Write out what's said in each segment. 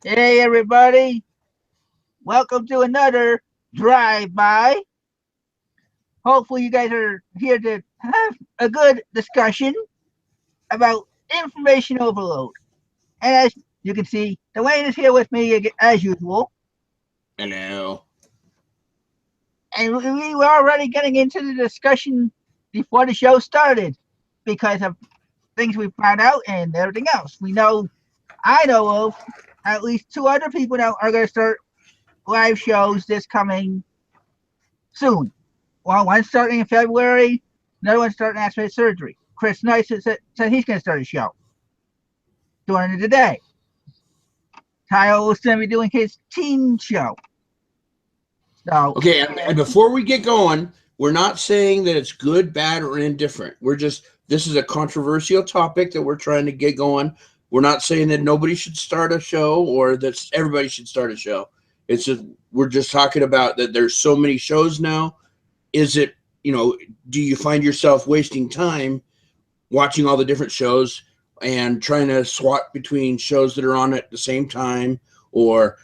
Hey everybody, welcome to another drive-by. Hopefully you guys are here to have a good discussion about information overload. And as you can see, Dwayne is here with me as usual. Hello. And we were already getting into the discussion before the show started because of things we found out and everything else. I know of at least two other people that are going to start live shows this coming soon. Well, one's starting in February, another one's starting after his surgery. Chris Knight said he's going to start a show during the day. Kyle was going to be doing his teen show. So, Okay, and before we get going, we're not saying that it's good, bad, or indifferent. This is a controversial topic that we're trying to get going. We're not saying that nobody should start a show or that everybody should start a show. We're just talking about that there's so many shows now. Is it, do you find yourself wasting time watching all the different shows and trying to swap between shows that are on at the same time, or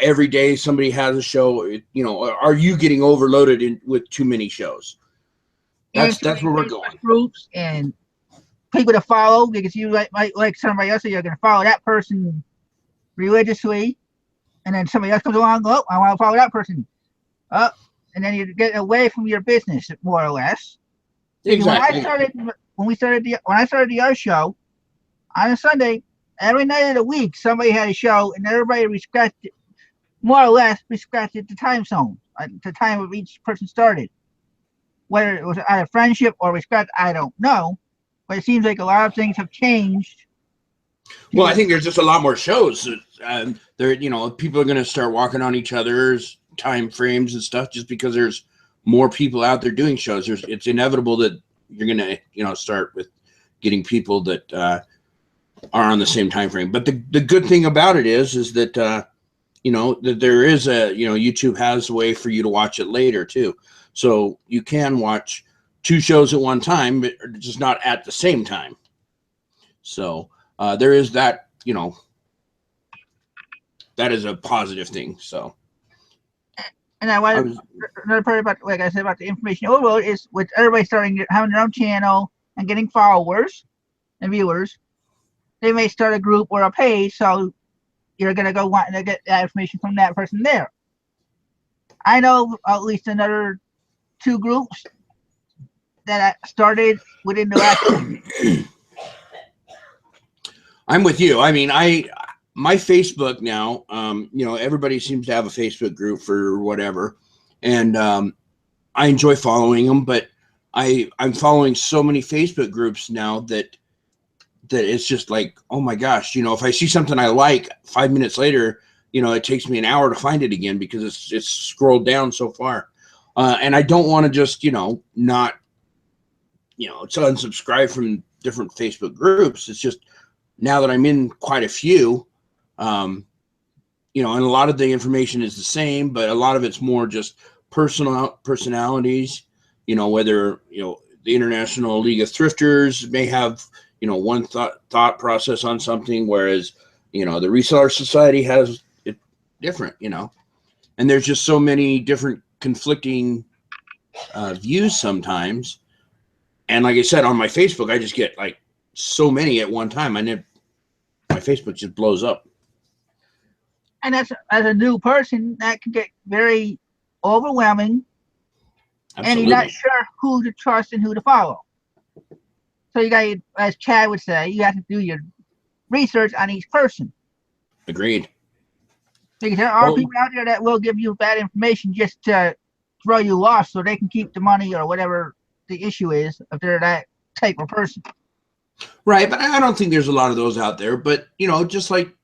every day somebody has a show? Are you getting overloaded with too many shows? That's where we're going. Groups and people to follow because you like somebody else, so you're going to follow that person religiously, and then somebody else comes along. Oh, I want to follow that person. And then you get away from your business more or less. Exactly. When I started the art show on a Sunday, every night of the week somebody had a show, and everybody more or less respected the time zone, the time of each person started. Whether it was out of friendship or respect, I don't know, but it seems like a lot of things have changed. Well, I think there's just a lot more shows. People are going to start walking on each other's time frames and stuff just because there's more people out there doing shows. It's inevitable that you're going to, start with getting people that are on the same time frame. But the good thing about it is that that there is YouTube has a way for you to watch it later too. So you can watch two shows at one time, but just not at the same time. So there is that, that is a positive thing. So. And another part about, like I said, about the information overload is with everybody having their own channel and getting followers and viewers, they may start a group or a page, so you're going to go wanting to get that information from that person there. I know at least another two groups that started within the last. I'm with you. I mean, my Facebook now, everybody seems to have a Facebook group for whatever, and I enjoy following them, but I'm following so many Facebook groups now that it's just like, oh my gosh, if I see something I like, 5 minutes later, it takes me an hour to find it again because it's scrolled down so far. And I don't want to just, not, to unsubscribe from different Facebook groups. It's just now that I'm in quite a few, and a lot of the information is the same, but a lot of it's more just personalities, whether, the International League of Thrifters may have, one thought process on something, whereas, the Reseller Society has it different, and there's just so many different conflicting views sometimes. And like I said, on my Facebook, I just get like so many at one time. My Facebook just blows up. And that's, as a new person, that can get very overwhelming. Absolutely. And you're not sure who to trust and who to follow. So you got, as Chad would say, you have to do your research on each person. Agreed. Because there are people out there that will give you bad information just to throw you off so they can keep the money or whatever the issue is if they're that type of person. Right, but I don't think there's a lot of those out there. But, just like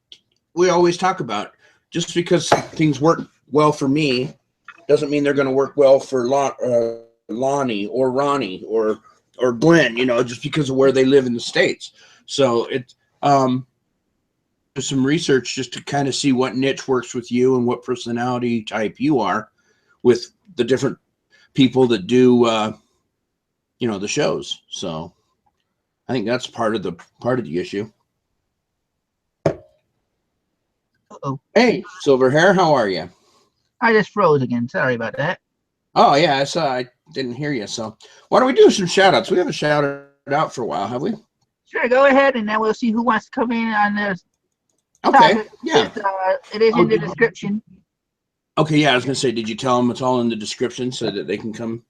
we always talk about, just because things work well for me doesn't mean they're going to work well for Lonnie or Ronnie or Glenn, just because of where they live in the States. So it's some research just to kind of see what niche works with you and what personality type you are with the different people that do, the shows. So I think that's part of the issue. Uh-oh. Hey, Silver Hair, how are you? I just froze again. Sorry about that. Oh, yeah, I saw. I didn't hear you. So why don't we do some shout outs? We haven't shouted out for a while, have we? Sure, go ahead, and then we'll see who wants to come in on this Okay, topic. yeah. It is Oh, in the description. okay, yeah, I was going to say, did you tell them it's all in the description so that they can come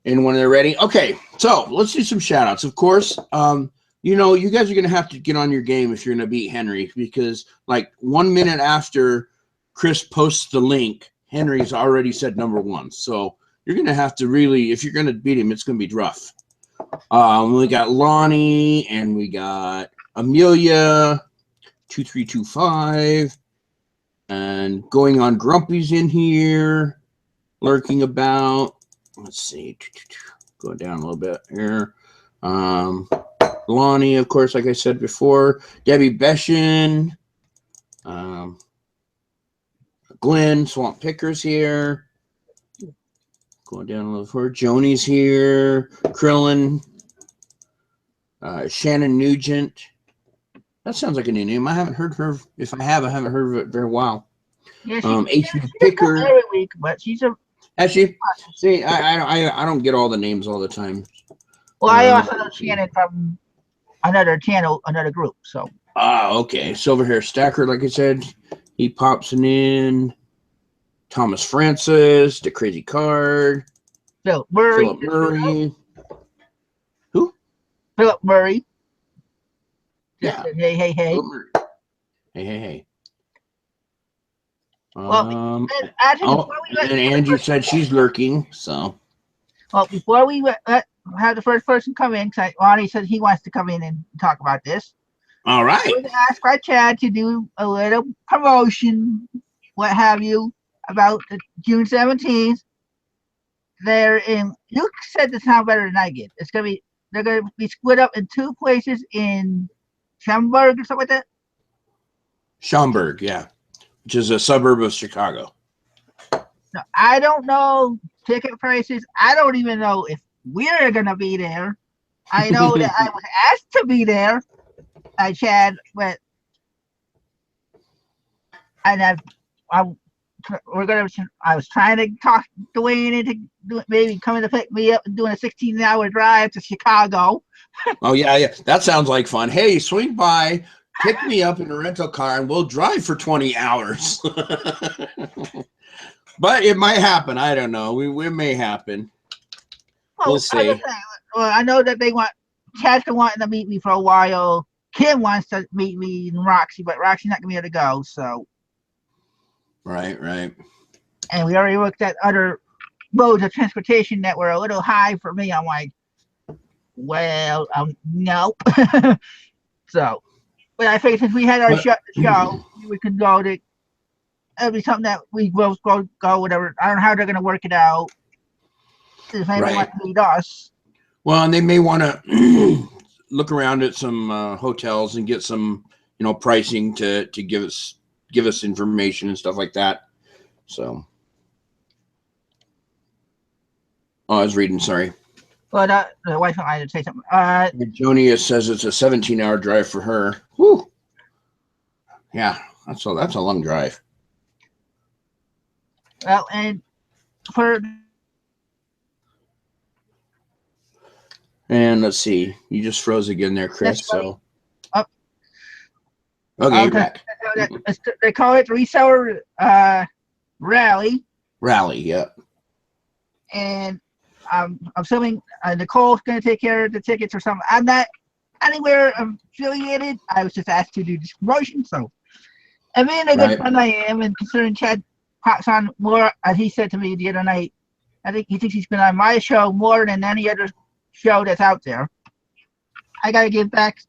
in when they're ready? Okay, so let's do some shout outs. Of course, you guys are going to have to get on your game if you're going to beat Henry, because like 1 minute after Chris posts the link, Henry's already said number one. So you're going to have to really, if you're going to beat him, it's going to be rough. We got Lonnie and we got Amelia 2325 and going on Grumpy's in here, lurking about. Let's see, go down a little bit here. Lonnie, of course, like I said before, Debbie Beshin, Glenn Swamp Pickers here. Going down a little further. Joni's here. Krillin. Shannon Nugent. That sounds like a new name. I haven't heard her. If I have, I haven't heard of it very well. Yeah, H.B. she Picker. every week, but she's a. Actually, see, I don't get all the names all the time. Well, I also know Shannon from another channel, another group. So. Okay. Silver Hair Stacker, like I said, he pops in. Thomas Francis, the Crazy Card. Philip Murray. Philip Murray. Who? Philip Murray. Yeah. Hey. Hey. Well, actually, and Angie said she's lurking, so. Well, before we have the first person come in, because Ronnie said he wants to come in and talk about this. All right. I was asked by Chad to do a little promotion, what have you, about the June 17th. They're in. You said the sound better than I did. They're gonna be split up in two places in Schaumburg or something like that. Schaumburg, yeah, which is a suburb of Chicago. No, I don't know ticket prices. I don't even know if we're gonna be there. I know that I was asked to be there by Chad, but and I was trying to talk Dwayne into maybe coming to pick me up and doing a 16-hour drive to Chicago. Oh yeah, that sounds like fun. Hey, swing by, pick me up in a rental car, and we'll drive for 20 hours. But it might happen. I don't know. We may happen. We'll see. I know that Chad's been wanting to meet me for a while. Kim wants to meet me and Roxy, but Roxy's not gonna be able to go. So. Right. And we already looked at other modes of transportation that were a little high for me. I'm like, well, nope. So, but I figured since we had our show, we could go to. It'll be something that we will go whatever. I don't know how they're going to work it out. If anyone wants to meet us. Well, and they may want to look around at some hotels and get some, pricing to give us information and stuff like that. So, I was reading. Sorry. But the wife and I did say something. Jonia says it's a 17-hour drive for her. Whew. Yeah, that's a long drive. Well, and let's see, you just froze again there, Chris. So. Okay, back. They call it Reseller Rally. Rally, yeah. And I'm assuming Nicole's going to take care of the tickets or something. I'm not anywhere affiliated. I was just asked to do this promotion, so. And being a good friend I am, and considering Chad pops on more, as he said to me the other night, I think he thinks he's been on my show more than any other show that's out there. I got to give back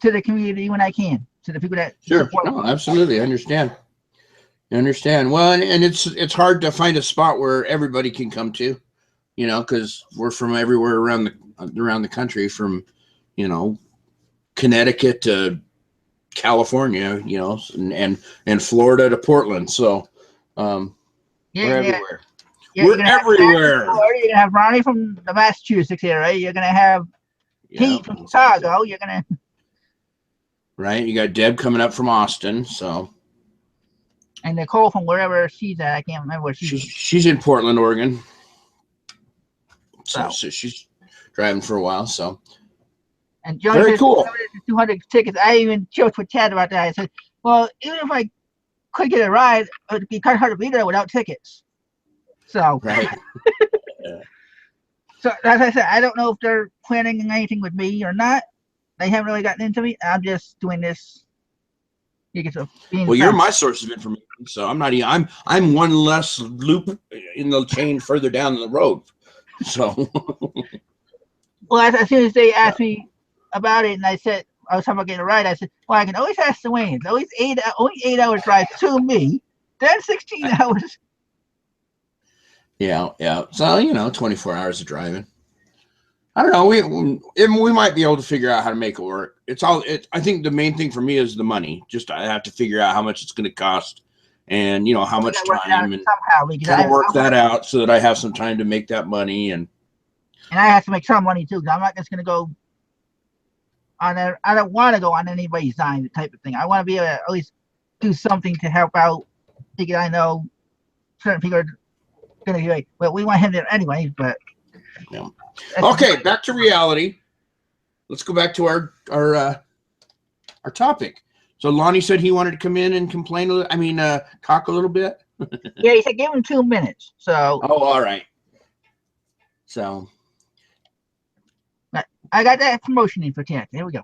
to the community when I can. To the people that support me. Absolutely, I understand. Well, and it's hard to find a spot where everybody can come to, because we're from everywhere around the country, from Connecticut to California, and Florida to Portland. So we're everywhere. We're everywhere. You're gonna have Ronnie from the Massachusetts area. You're gonna have Pete from Chicago. You're gonna. Right, you got Deb coming up from Austin, so And Nicole from wherever she's at, I can't remember where she's in Portland, Oregon. So, so. so she's driving for a while. So And Johnny very says cool. 200 tickets. I even joked with Chad about that. I said, well, even if I could get a ride, it would be kind of hard to be there without tickets. So, right. So as I said, I don't know if they're planning anything with me or not. They haven't really gotten into me. I'm just doing this. Well, you're my source of information, so I'm not. I'm one less loop in the chain further down the road. So, well, as soon as they asked me about it, and I said I was talking about getting a ride, I said, "Well, I can always ask the Wayne. It's always only 8 hours drive to me, then 16 hours." Yeah. So 24 hours of driving. I don't know. We might be able to figure out how to make it work. I think the main thing for me is the money. Just I have to figure out how much it's going to cost, and how much time, and kind of work that out so that I have some time to make that money, and I have to make some money too. I'm not just going to go on there. I don't want to go on anybody's dime type of thing. I want to be able to at least do something to help out, because I know certain people are going to be like, well, we want him there anyway, but. Yeah. Okay, back to reality. Let's go back to our topic. So Lonnie said he wanted to come in and complain a little. Talk a little bit. Yeah, he said give him 2 minutes. So. Oh, all right. So. I got that promotion in for chat. There we go.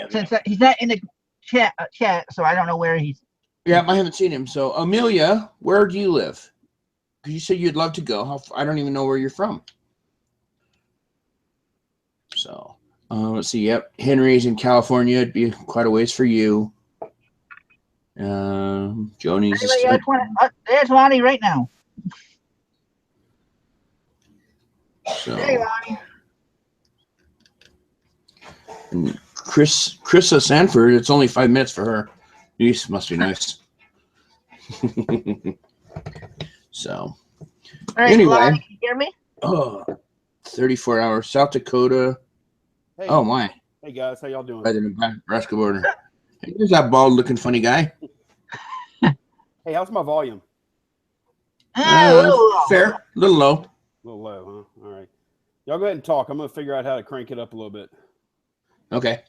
Since he's not in the chat, so I don't know where he's. Yeah, I haven't seen him. So Amelia, where do you live? Because you said you'd love to go. I don't even know where you're from. So let's see. Yep, Henry's in California. It'd be quite a ways for you. Joni's. There's Lonnie right now. So, hey, Lonnie. And Chrissa Sanford. It's only 5 minutes for her. This must be nice. So, all right, anyway, Lonnie, can you hear me? 34 hours, South Dakota. Hey. Oh my! Hey guys, how y'all doing? Right in the Nebraska border. Hey, there's that bald-looking funny guy. Hey, how's my volume? Fair, a little low. A little low, huh? All right. Y'all go ahead and talk. I'm gonna figure out how to crank it up a little bit. Okay.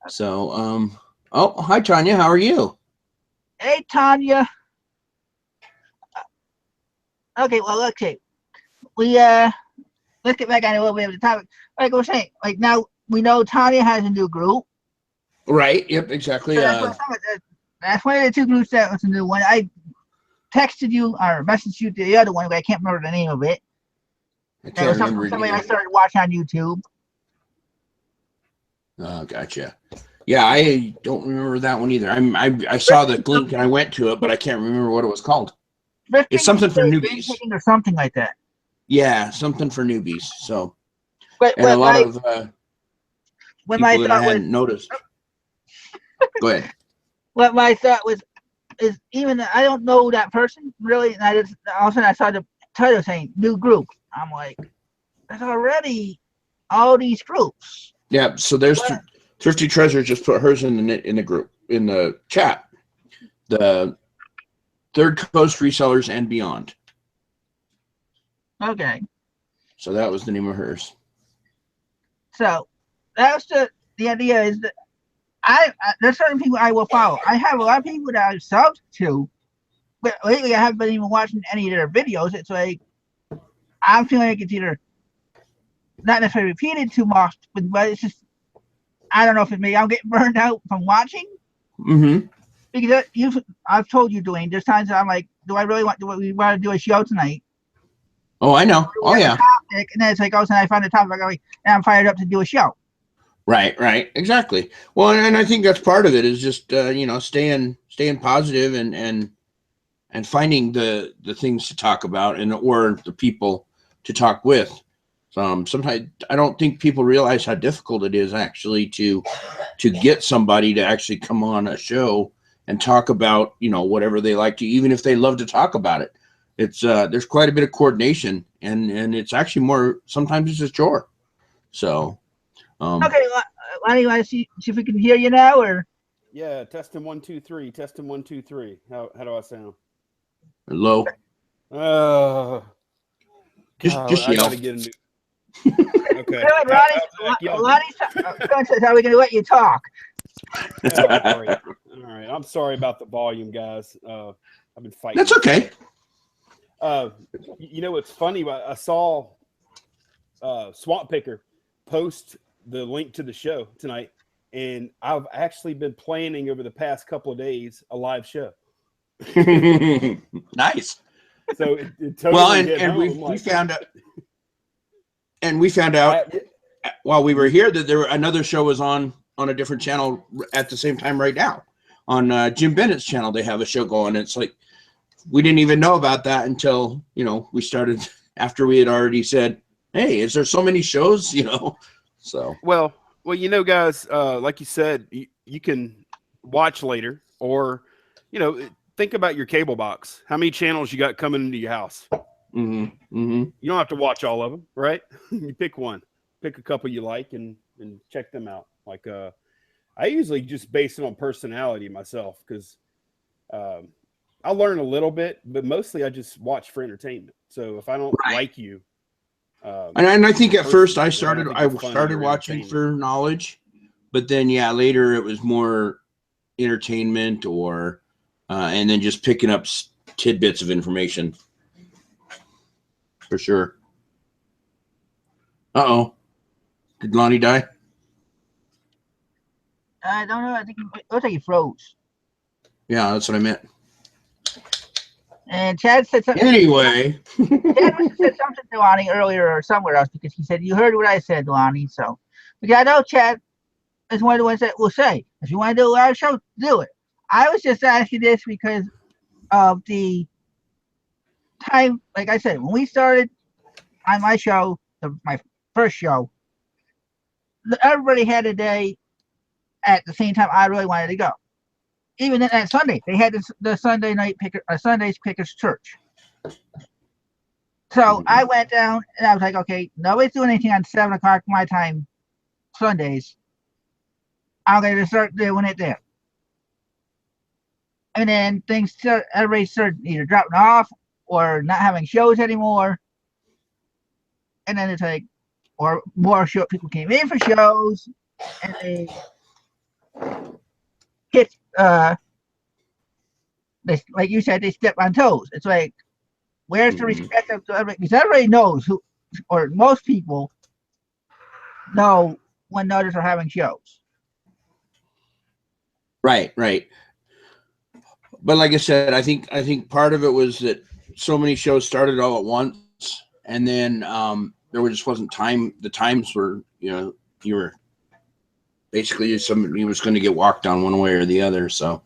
So, oh, hi Tanya. How are you? Hey, Tanya. Okay, well, okay. Let's get back on a little bit of the topic. Like I was saying, like now we know Tanya has a new group. Right. Yep. Exactly. So that's one of the two groups that was a new one. I texted you or messaged you to the other one, but I can't remember the name of it. I can't remember. Somebody I started watching on YouTube. Oh, gotcha. Yeah, I don't remember that one either. I saw the link and I went to it, but I can't remember what it was called. It's something for newbies or something like that. Yeah, something for newbies. So, but and a lot of when people that I hadn't noticed. Go ahead. What my thought is even I don't know that person really, and I just all of a sudden I saw the title saying new group. I'm like, there's already all these groups. Yeah, so there's Thrifty Treasure just put hers in the group in the chat. The Third Coast Resellers and Beyond. Okay. So that was the name of hers. So that was the idea is that there's certain people I will follow. I have a lot of people that I've subbed to, but lately I haven't been even watching any of their videos. It's like I'm feeling like it's either not necessarily repeated too much, but it's just I don't know if it's me. I'm getting burned out from watching. Mm-hmm. Because I've told you, Dwayne, there's times that I'm like, do we want to do a show tonight? Oh, I know. Oh, yeah. Topic, and then it's like, and I find the topic, and I'm fired up to do a show. Right. Exactly. Well, and I think that's part of it is just, staying positive and finding the things to talk about or the people to talk with. Sometimes I don't think people realize how difficult it is actually to get somebody to actually come on a show and talk about, whatever they like to, even if they love to talk about it. It's there's quite a bit of coordination and it's actually sometimes it's a chore. So okay, Lonnie, want to see if we can hear you now or Yeah, testing 1 2 3. Testing 1 2 3. How do I sound? Low. Just I yell. gotta get a new. Okay. Really, Ronnie's how we going to let you talk? Great. All right. I'm sorry about the volume, guys. I've been fighting. That's okay. You know what's funny? I saw Swamp Picker post the link to the show tonight, and I've actually been planning over the past couple of days a live show. Nice. So it totally well, and we found out, while we were here that another show was on a different channel at the same time right now. On Jim Bennett's channel, they have a show going. It's like we didn't even know about that until we started after we had already said, "Hey, is there so many shows?" So well, guys, like you said, you can watch later, or think about your cable box. How many channels you got coming into your house? Mm-hmm. Mm-hmm. You don't have to watch all of them, right? You pick one, pick a couple you like, and check them out. Like I usually just base it on personality myself, because I learn a little bit, but mostly I just watch for entertainment. So if I don't like you, and I think at first I started funny watching for knowledge, but then later it was more entertainment or and then just picking up tidbits of information. For sure. Uh-oh. Did Lonnie die? I don't know. I think it looks like he froze. Yeah, that's what I meant. And Chad said something. Anyway. Chad said something to Lonnie earlier or somewhere else, because he said, "You heard what I said, Lonnie." So, because I know Chad is one of the ones that will say, if you want to do a live show, do it. I was just asking this because of the time. Like I said, when we started on my show, my first show, everybody had a day at the same time I really wanted to go. Even at Sunday, they had the Sunday night Sunday's Pickers Church. So I went down and I was like, okay, nobody's doing anything on 7 o'clock my time Sundays. I'm going to start doing it there. And then everybody started either dropping off or not having shows anymore. And then it's like, or more people came in for shows, and they hit, like you said, they step on toes. It's like, where's the respect of everybody? Because everybody knows or most people know when others are having shows. Right. But like I said, I think part of it was that so many shows started all at once, and then there just wasn't time. The times were, you were basically somebody was going to get walked on one way or the other. So,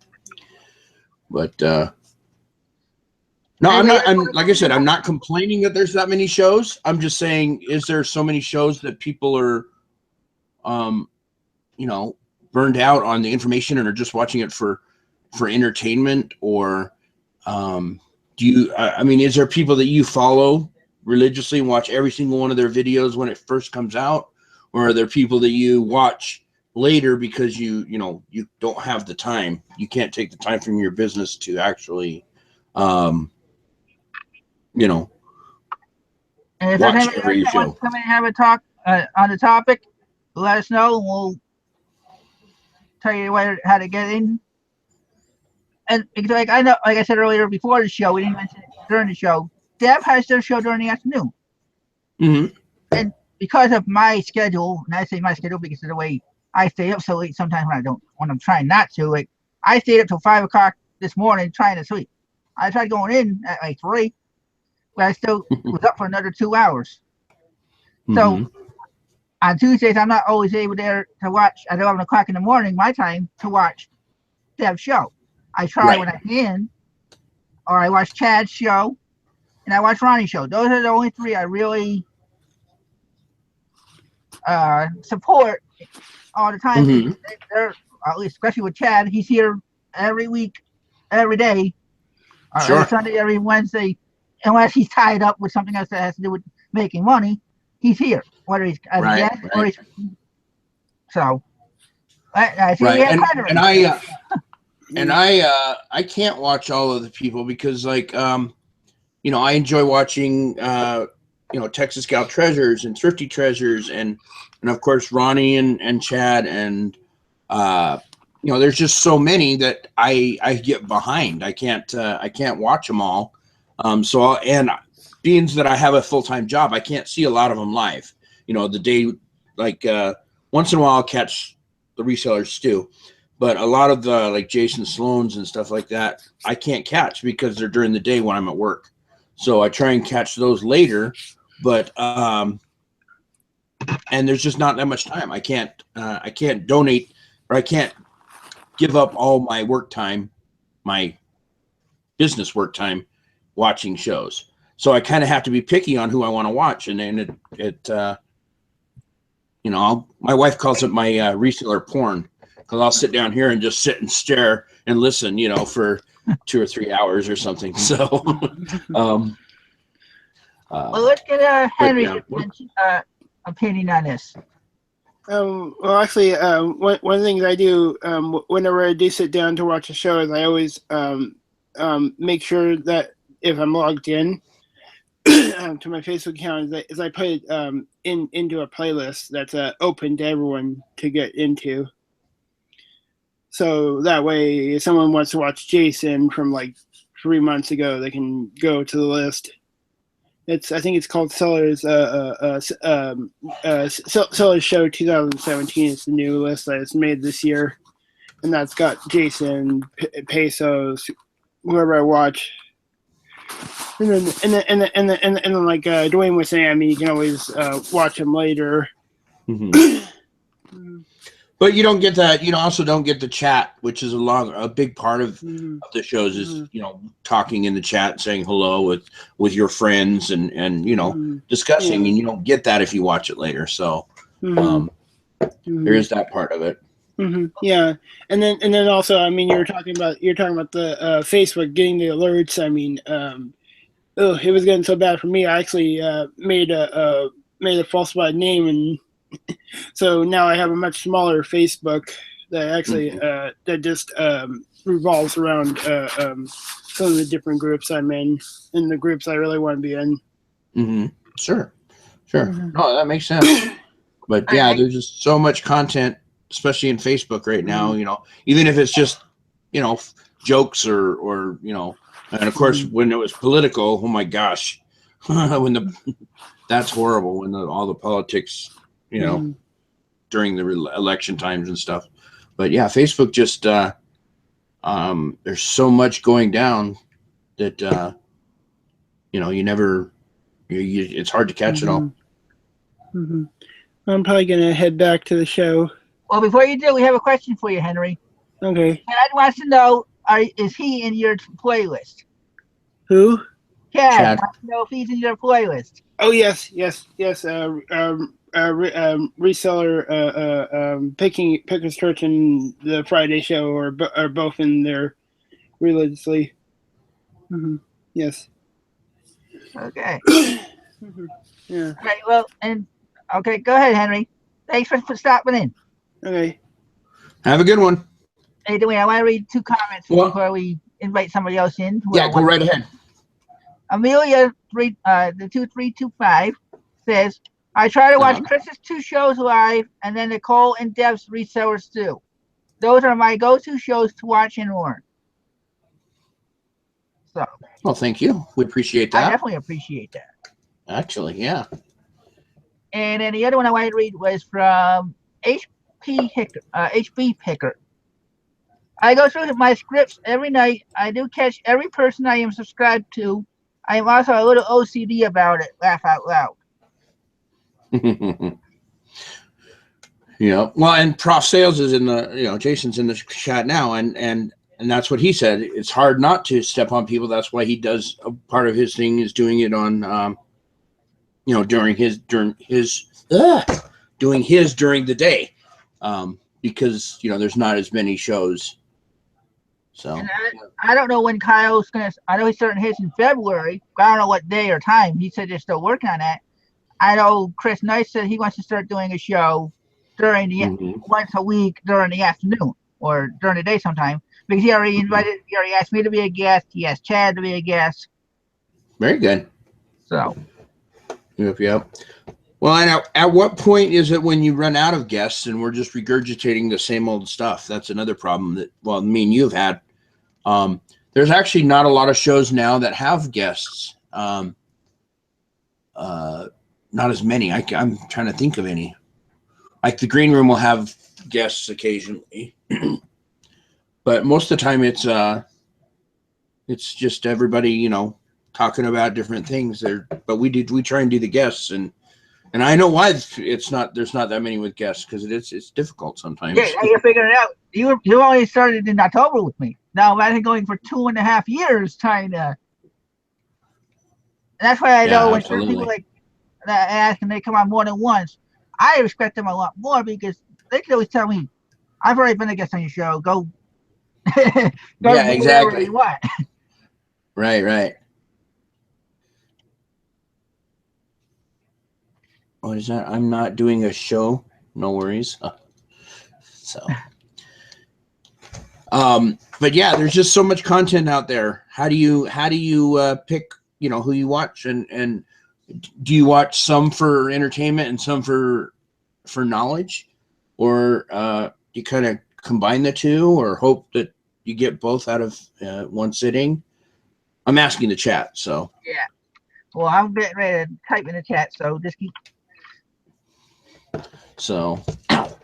but no, I'm not. Like I said, I'm not complaining that there's that many shows. I'm just saying, is there so many shows that people are, burned out on the information and are just watching it for entertainment, or is there people that you follow religiously and watch every single one of their videos when it first comes out, or are there people that you watch later because you don't have the time, you can't take the time from your business to actually and if watch every show? Come and have a talk on the topic, let us know and we'll tell you how to get in. And like I said earlier before the show, we didn't mention it during the show, Deb has their show during the afternoon. Mm-hmm. And because of my schedule, and I say my schedule because of the way I stay up so late sometimes when I'm trying not to, like I stayed up till 5 o'clock this morning trying to sleep. I tried going in at like 3, but I still was up for another 2 hours. Mm-hmm. So on Tuesdays, I'm not always able to watch at 11 o'clock in the morning, my time, to watch Deb's show. I try when I can, or I watch Chad's show, and I watch Ronnie's show. Those are the only 3 I really support all the time. Mm-hmm. They're, at least, especially with Chad, he's here every week, every day, every Sunday, every Wednesday, unless he's tied up with something else that has to do with making money. He's here, whether he's as a guest or he's so. I see Right. we have Henry. And I can't watch all of the people because like you know, I enjoy watching you know, Texas Gal Treasures and Thrifty Treasures and of course Ronnie and Chad and you know, there's just so many that I get behind. I can't watch them all. So and being that I have a full-time job, I can't see a lot of them live. You know, the day like once in a while I'll catch the resellers too. But a lot of the like Jason Sloan's and stuff like that, I can't catch because they're during the day when I'm at work. So I try and catch those later, but and there's just not that much time. I can't donate or I can't give up all my work time, my business work time watching shows. So I kind of have to be picky on who I want to watch. And then it you know, my wife calls it my reseller porn. Because I'll sit down here and just sit and stare and listen, you know, for 2 or 3 hours or something. So, well, let's get Henry's opinion on this. Well, actually, one of the things I do whenever I do sit down to watch a show is I always make sure that if I'm logged in to my Facebook account, is I put it into a playlist that's open to everyone to get into. So that way, if someone wants to watch Jason from like 3 months ago, they can go to the list. I think it's called Sellers Sellers Show 2017. It's the new list that is made this year, and that's got Jason, Pesos, whoever I watch, and then like Dwayne was saying, I mean, you can always watch him later. Mm-hmm. But you don't get that. You also don't get the chat, which is a big part of the shows. Is you know, talking in the chat, saying hello with your friends, and you know, discussing, and you don't get that if you watch it later. So there is that part of it. Yeah, and then also, I mean, you're talking about the Facebook getting the alerts. I mean, it was getting so bad for me. I actually made a falsified name and. So now I have a much smaller Facebook that actually that just revolves around some of the different groups I'm in the groups I really want to be in. Mm-hmm. Sure. No, that makes sense. But yeah, there's just so much content, especially in Facebook right now. You know, even if it's just you know jokes or you know, and of course when it was political, oh my gosh, that's horrible when all the politics. You know, during the election times and stuff. But yeah, Facebook just there's so much going down that you know it's hard to catch it all. I'm probably gonna head back to the show. Well, before you do, we have a question for you, Henry. Okay. Chad wants to know: is he in your playlist? Who? Chad wants to know if he's in your playlist. Oh yes. Reseller, Pickers Church and the Friday Show are both in there religiously. Yes. Okay. Yeah. Right. Well, okay. Go ahead, Henry. Thanks for stopping in. Okay. Have a good one. Hey, Dwayne, I want to read 2 comments before we invite somebody else in. Yeah, go right ahead. Amelia, the 2325 says, I try to watch Chris's 2 shows live, and then Nicole and Deb's Resellers too. Those are my go-to shows to watch and learn. So. Well, thank you. We appreciate that. I definitely appreciate that. Actually, yeah. And then the other one I wanted to read was from HB Picker. I go through my scripts every night. I do catch every person I am subscribed to. I am also a little OCD about it. Laugh out loud. Yeah. Well, and Prof Sales is in the, Jason's in the chat now, and that's what he said. It's hard not to step on people. That's why he does a part of his thing is doing it on, during his during the day, because there's not as many shows. So I don't know when Kyle's gonna. I know he's starting his in February, but I don't know what day or time. He said they're still working on that. I know Chris Nice said he wants to start doing a show during the once a week during the afternoon or during the day sometime, because he already asked me to be a guest. He asked Chad to be a guest. Very good. So. Yep. Well, and at what point is it when you run out of guests and we're just regurgitating the same old stuff? That's another problem that, well, me and you've had. There's actually not a lot of shows now that have guests. Not as many. I'm trying to think of any. Like the Green Room will have guests occasionally, but most of the time it's just everybody, you know, talking about different things there. But we try and do the guests, and I know why there's not that many with guests, because it's difficult sometimes. Yeah, now you're figuring it out. You only started in October with me. Now I've been going for 2.5 years trying to. And that's why I know when certain people like that ask and they come on more than once, I respect them a lot more, because they can always tell me, "I've already been a guest on your show. Go, go yeah, do whatever you want." Right. What is that? I'm not doing a show. No worries. So, but yeah, there's just so much content out there. How do you pick, you know, who you watch, and do you watch some for entertainment and some for knowledge, or you kind of combine the two, or hope that you get both out of one sitting? I'm asking the chat, so. Yeah. Well, I'm getting ready to type in the chat, so just keep. So. But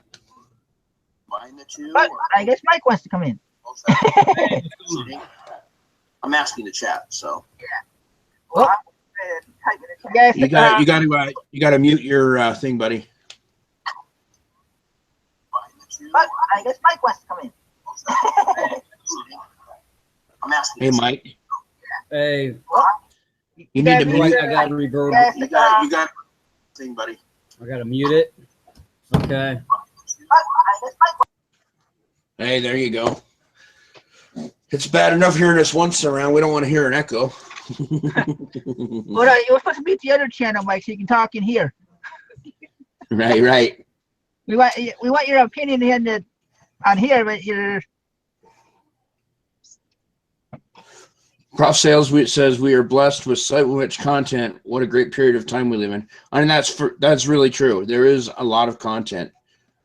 I guess Mike wants to come in. I'm asking the chat, so. Yeah. Well, yes, you got to mute your thing, buddy. But I guess Mike wants to come in. I'm asking. Hey, Mike. Hey. Well, you need to mute. I got to reverb. Yes, you got thing, buddy. I got to mute it. Okay. Hey, there you go. It's bad enough hearing us once around. We don't want to hear an echo. Well, you're supposed to mute the other channel, Mike, so you can talk in here. Right. We want your opinion on here, but your Prof Sales says we are blessed with site-rich content. What a great period of time we live in. And that's really true. There is a lot of content,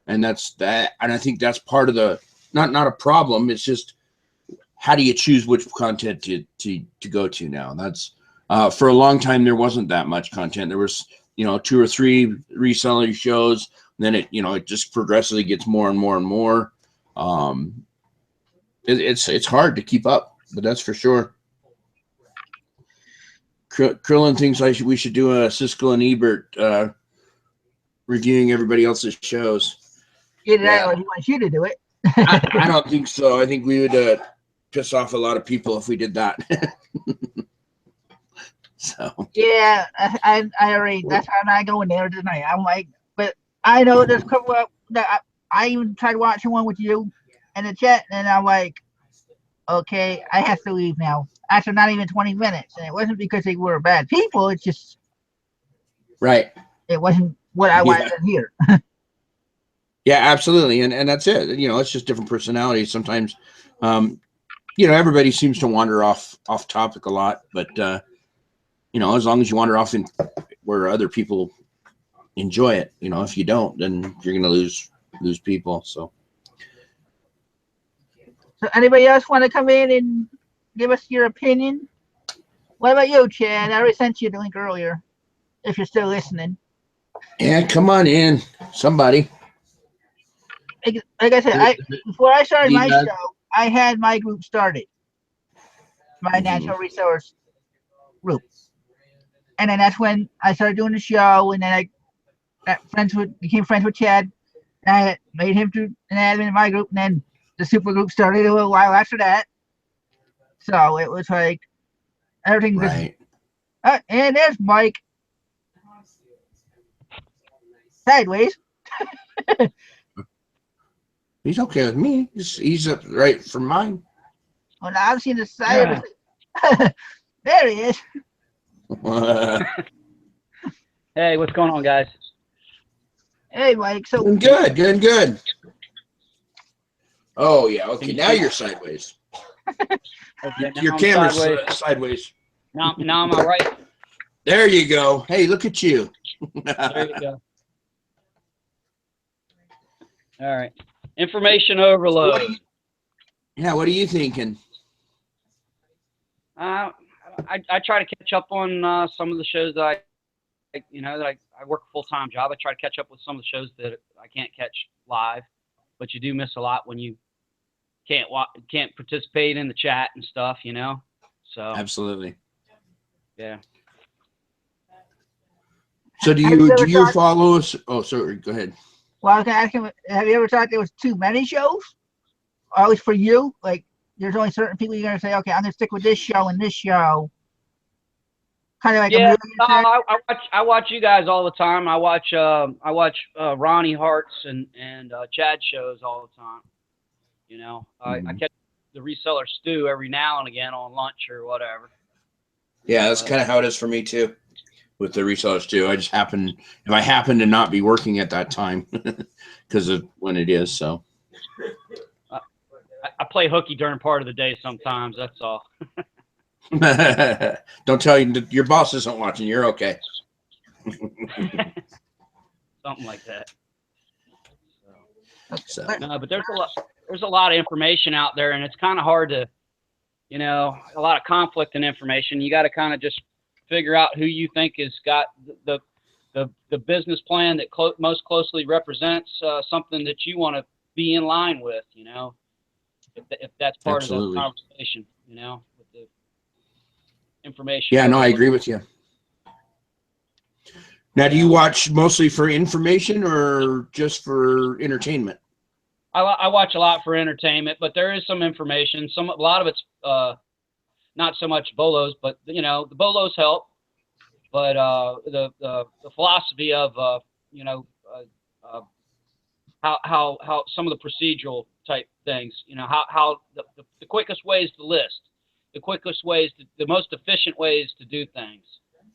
and that's that. And I think that's part of the not a problem. It's just, how do you choose which content to go to now? That's for a long time there wasn't that much content. There was, you know, 2 or 3 reseller shows. Then it just progressively gets more and more and more. It's hard to keep up, but that's for sure. Krillin thinks we should do a Siskel and Ebert reviewing everybody else's shows. He wants you to do it. I don't think so. I think we would piss off a lot of people if we did that. So yeah, I already. That's how I go in there tonight. I'm like, but I know there's a couple of that I even tried watching one with you in the chat, and I'm like, okay, I have to leave now. After not even 20 minutes, and it wasn't because they were bad people. It's just right. It wasn't what I wanted to hear. Yeah, absolutely, and that's it. You know, it's just different personalities. Sometimes, you know, everybody seems to wander off topic a lot, but you know, as long as you wander off in where other people enjoy it, you know, if you don't, then you're going to lose people. So anybody else want to come in and give us your opinion? What about you, Chad? I already sent you the link earlier, if you're still listening. Yeah, come on in, somebody. Like I said, before I started my show, I had my group started, my National Resellers group, and then that's when I started doing the show, and then I became friends with Chad, and I made him an admin in my group, and then the super group started a little while after that. So it was like everything right. And there's Mike sideways. He's okay with me. He's up right from mine. Well, now I've seen the side. Yeah. There he is. Hey, what's going on, guys? Hey, Mike. So Doing good, doing good. Oh yeah, okay. Now you're sideways. Okay, now Your I'm camera's sideways. sideways. Now I'm all right. There you go. Hey, look at you. There you go. All right. Information overload. Yeah, what are you thinking? I try to catch up on some of the shows that I work a full-time job. I try to catch up with some of the shows that I can't catch live, but you do miss a lot when you can't participate in the chat and stuff, you know. So Absolutely. yeah. So do Have you you ever thought- follow us? Oh, sorry. Go ahead. well, I was gonna ask him. Have you ever thought there was too many shows? Or at least for you, like there's only certain people you're gonna say, okay, I'm gonna stick with this show and this show. Kind of like Yeah, a movie. I watch you guys all the time. I watch Ronnie Hart's and Chad shows all the time. You know, I catch the Reseller Stew every now and again on lunch or whatever. Yeah, that's kind of how it is for me too, with the resellers too. I just happen to not be working at that time because of when it is. So I play hooky during part of the day sometimes. That's all. don't tell your boss isn't watching. You're okay. Something like that. So No, but there's a lot of information out there, and it's kind of hard to, you know, a lot of conflict in information. You got to kind of just figure out who you think has got the business plan that most closely represents something that you want to be in line with, you know, if that's part Absolutely. of the conversation, you know, with the information. yeah, no, I agree with you. Now, do you watch mostly for information or just for entertainment? I watch a lot for entertainment, but there is some information. A lot of it's not so much bolos, but you know, the bolos help. But the philosophy of you know, how some of the procedural type things, you know, how the quickest ways to list, the quickest ways the most efficient ways to do things.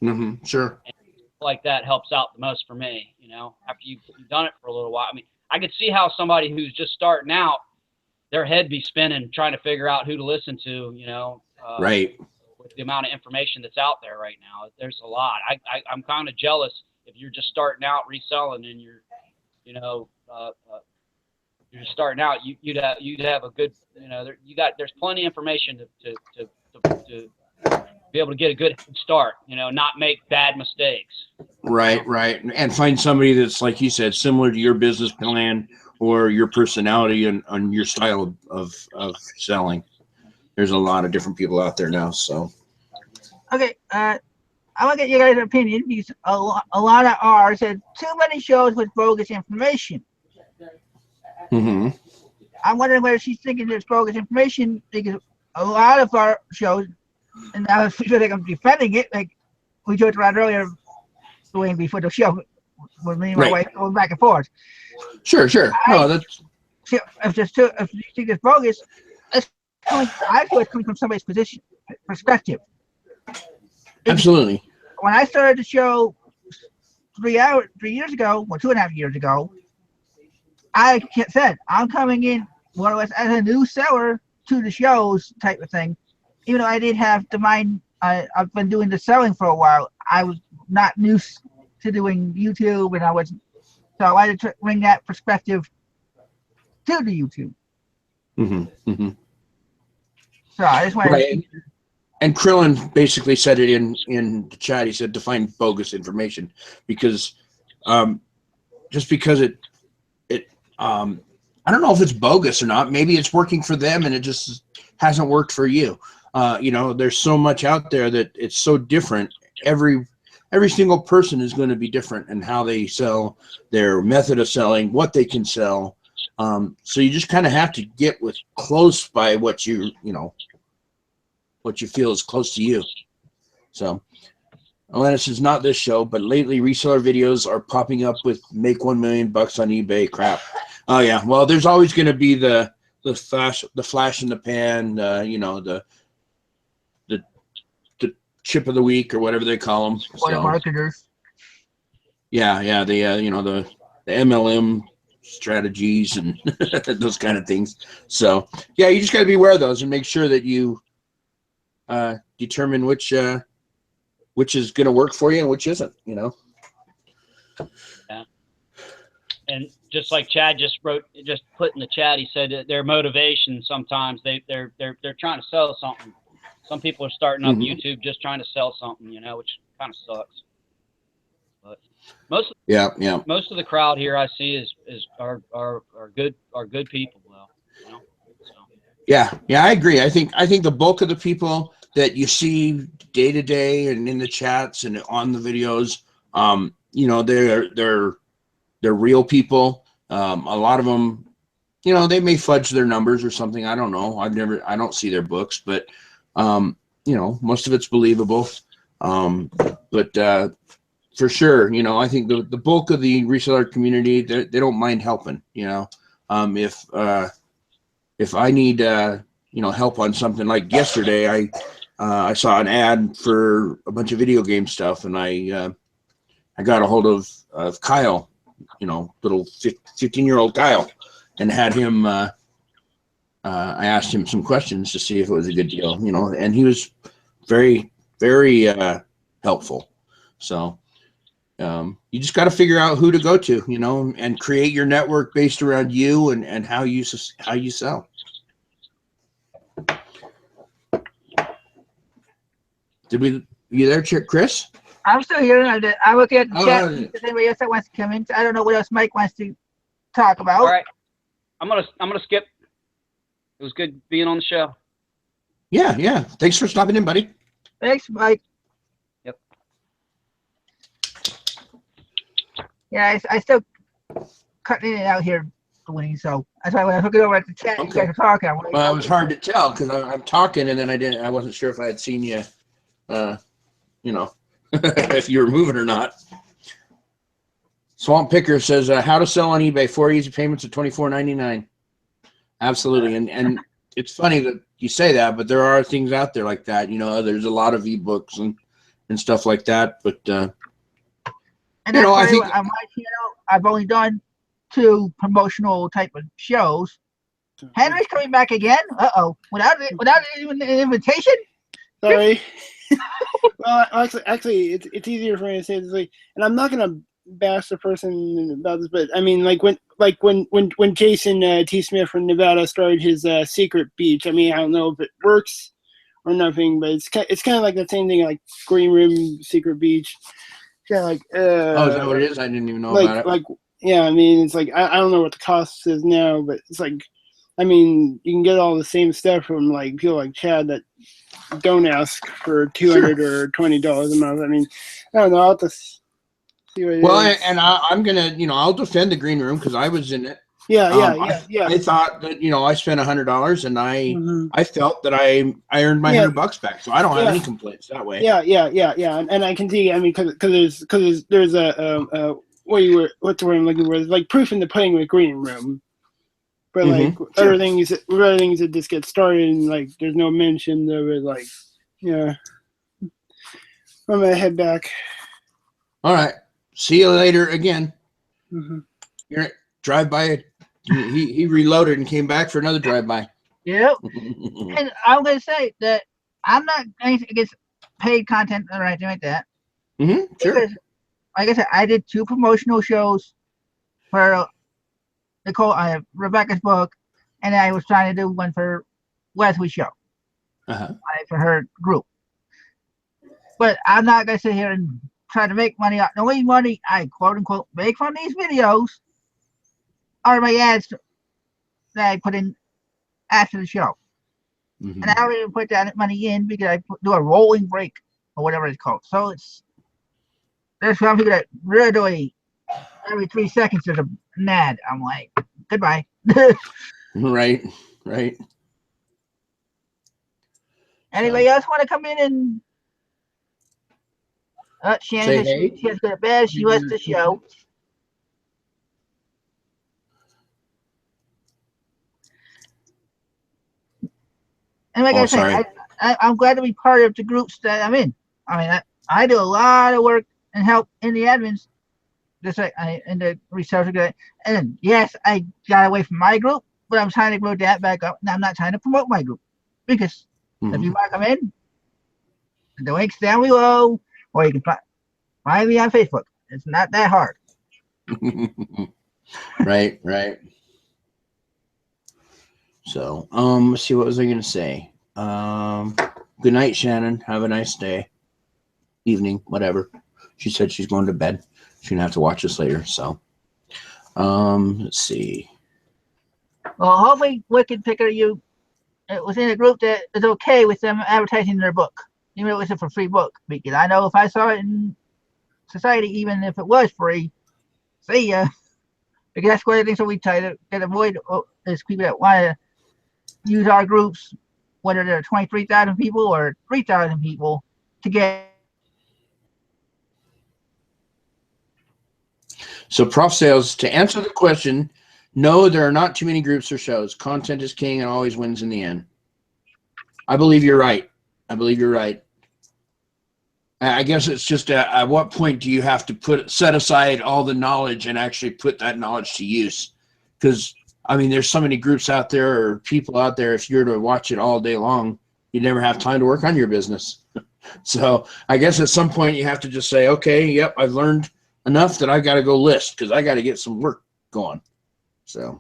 Mm-hmm. Sure. And like that helps out the most for me, you know, after you've done it for a little while. I mean, I could see how somebody who's just starting out, their head be spinning trying to figure out who to listen to, you know. Right. With the amount of information that's out there right now, there's a lot. I'm kind of jealous if you're just starting out reselling and you're, you know, you're just starting out. You'd have a good, you know, there's plenty of information to be able to get a good start, you know, not make bad mistakes. Right, right. And find somebody that's, like you said, similar to your business plan or your personality and on your style of selling. There's a lot of different people out there now. So, Okay, I want to get your guys' opinion because a lot of ours had too many shows with bogus information. mm-hmm. I'm wondering whether she's thinking there's bogus information because a lot of our shows, and I feel like I'm defending it, like we joked around earlier, before the show, with me and my wife going back and forth. Sure. No, that's if you think it's bogus, I feel it's coming from somebody's perspective. absolutely. When I started the show 3 years ago, or 2.5 years ago, I said I'm coming in more or less as a new seller to the shows type of thing. Even though I did have the mind, I've been doing the selling for a while. I was not new to doing YouTube, and so I wanted to bring that perspective to the YouTube. Mm-hmm. Mm-hmm. So I just wanted right. And Krillin basically said it in the chat. He said define bogus information because just because it I don't know if it's bogus or not. Maybe it's working for them and it just hasn't worked for you. You know, there's so much out there that it's so different. Every single person is going to be different in how they sell, their method of selling, what they can sell. So you just kind of have to get close by what you feel is close to you. So Alanis is not this show, but lately reseller videos are popping up with make $1 million on eBay crap. Oh yeah. Well, there's always going to be the flash in the pan, you know, the chip of the week or whatever they call them. for the marketers. Yeah. The, you know, MLM strategies and those kind of things. So yeah, you just got to be aware of those and make sure that you determine which is going to work for you and which isn't, you know. Yeah. And just like Chad just put in the chat, he said that their motivation sometimes they're trying to sell something. Some people are starting up YouTube just trying to sell something, you know, which kind of sucks. But most of the crowd here I see are good people though, you know. So. Yeah, I agree. I think the bulk of the people that you see day to day and in the chats and on the videos, you know, they're real people. A lot of them, you know, they may fudge their numbers or something. I don't know. I don't see their books, but you know, most of it's believable. But for sure, you know, I think the bulk of the reseller community, they don't mind helping, you know. If I need you know, help on something, like yesterday, I saw an ad for a bunch of video game stuff, and I got a hold of Kyle, you know, little 15-year-old Kyle, and had him. I asked him some questions to see if it was a good deal, you know, and he was very, very helpful. So you just got to figure out who to go to, you know, and create your network based around you and how you sell. You there, Chris? I'm still here. I'm looking at the chat. If there's anybody else that wants to come in, I don't know what else Mike wants to talk about. All right, I'm gonna skip. It was good being on the show. Yeah. Thanks for stopping in, buddy. Thanks, Mike. Yep. Yeah, I still cutting in and out here, Dwayne. So that's why when I hook it over at the chat, you guys are talking. Well, it was hard to tell because I'm talking and then I wasn't sure if I had seen you, you know, if you were moving or not. Swamp Picker says, how to sell on eBay, 4 easy payments of $24.99. Absolutely. And it's funny that you say that, but there are things out there like that. You know, there's a lot of ebooks and stuff like that. But, and you know, I think on my channel, I've only done 2 promotional type of shows. Henry's coming back again. Without even an invitation. Sorry. Well, actually, it's easier for me to say this, like, and I'm not gonna bash the person about this, but I mean, like when Jason T. Smith from Nevada started his secret beach. I mean, I don't know if it works or nothing, but it's kind of like the same thing, like Green Room, Secret Beach. Kind of like. Oh, is that what it is? I didn't even know about it. Like, yeah, I mean, it's like I don't know what the cost is now, but it's like, I mean, you can get all the same stuff from like people like Chad that don't ask for $200 or $20 a month. I mean, I don't know. I'll just see what it is. And I'm gonna, you know, I'll defend the Green Room because I was in it. Yeah. I thought that, you know, I spent $100 and I felt that I earned my $100 back, so I don't have any complaints that way. Yeah. And I can see. I mean, because there's a what's the word I'm looking for? It's like proof in the pudding with Green Room. But like other things that just get started and like there's no mention of it. Like, yeah, I'm gonna head back. All right, see you later again. You're drive by. He reloaded and came back for another drive by. Yep. And I'm gonna say that I'm not against paid content or anything like that. Sure. Because, like I said, I did 2 promotional shows for Nicole, Rebecca's book, and I was trying to do one for Leslie's show for her group. But I'm not going to sit here and try to make money. The only money I quote unquote make from these videos are my ads that I put in after the show. And I don't even put that money in because I do a rolling break or whatever it's called. So there's some people that really every 3 seconds there's an ad. I'm like, goodbye. Right. Anybody else want to come in and Shannon, she has got a badge. She wants to show. And like I said, I'm glad to be part of the groups that I'm in. I mean, I do a lot of work and help in the admins just like in the research group. And yes, I got away from my group, but I'm trying to grow that back up. And I'm not trying to promote my group because if you want to come in, the link's down below, or you can find me on Facebook. It's not that hard. Right, right. So, let's see, what was I going to say? Good night, Shannon. Have a nice day, evening, whatever. She said she's going to bed. She's going to have to watch this later. So, let's see. Well, hopefully, Wicked Picker, you it was in a group that is okay with them advertising their book, even if it was a for free book. Because I know if I saw it in society, even if it was free, see ya. Because that's one of the things that we try to avoid is people that want to use our groups, whether they're 23,000 people or 3,000 people, to get. So, Prof Sales, to answer the question, no, there are not too many groups or shows. Content is king and always wins in the end. I believe you're right. I believe you're right. I guess it's just at what point do you have to set aside all the knowledge and actually put that knowledge to use? Because, I mean, there's so many groups out there or people out there, if you're to watch it all day long, you never have time to work on your business. So I guess at some point you have to just say, okay, yep, I've learned enough that I got to go list because I got to get some work going. So,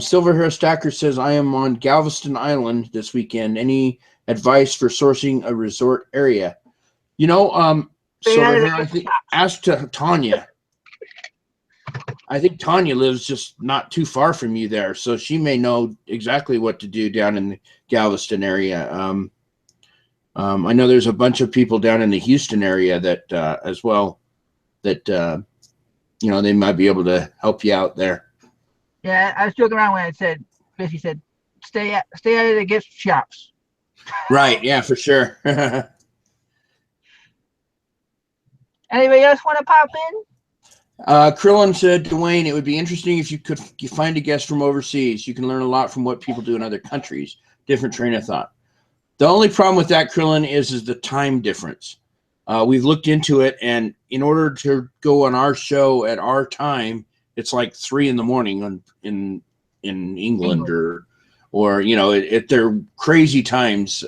Silver Hair Stacker says, I am on Galveston Island this weekend. Any advice for sourcing a resort area? You know, Silver Hair, I think, ask to Tanya. I think Tanya lives just not too far from you there, so she may know exactly what to do down in the Galveston area. I know there's a bunch of people down in the Houston area that as well that you know, they might be able to help you out there. Yeah, I was joking around when I said, basically said, stay out of the gift shops. Right. Yeah, for sure. Anybody else want to pop in? Krillin said, Dwayne, it would be interesting if you find a guest from overseas. You can learn a lot from what people do in other countries. Different train of thought. The only problem with that, Krillin, is the time difference. We've looked into it, and in order to go on our show at our time, it's like 3 a.m. in England, or you know, at their crazy times.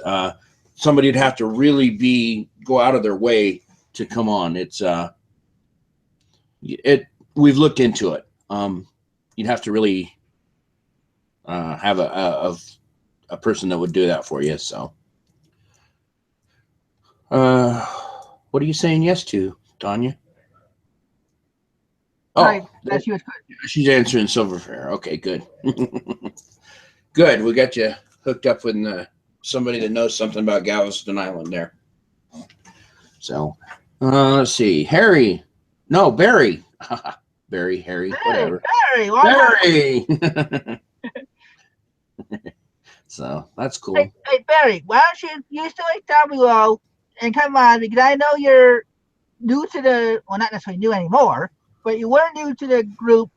Somebody'd have to really go out of their way to come on. We've looked into it. You'd have to really have a person that would do that for you. So, what are you saying yes to, Tanya? Oh, Right, that's you. She's answering Silver Fair. Okay, good. Good. We got you hooked up with somebody that knows something about Galveston Island there. So, let's see. Barry. Barry, Harry, whatever. Barry. So that's cool. Hey, Barry, why don't you use the link down below and come on, because I know you're new to well, not necessarily new anymore, but you were new to the group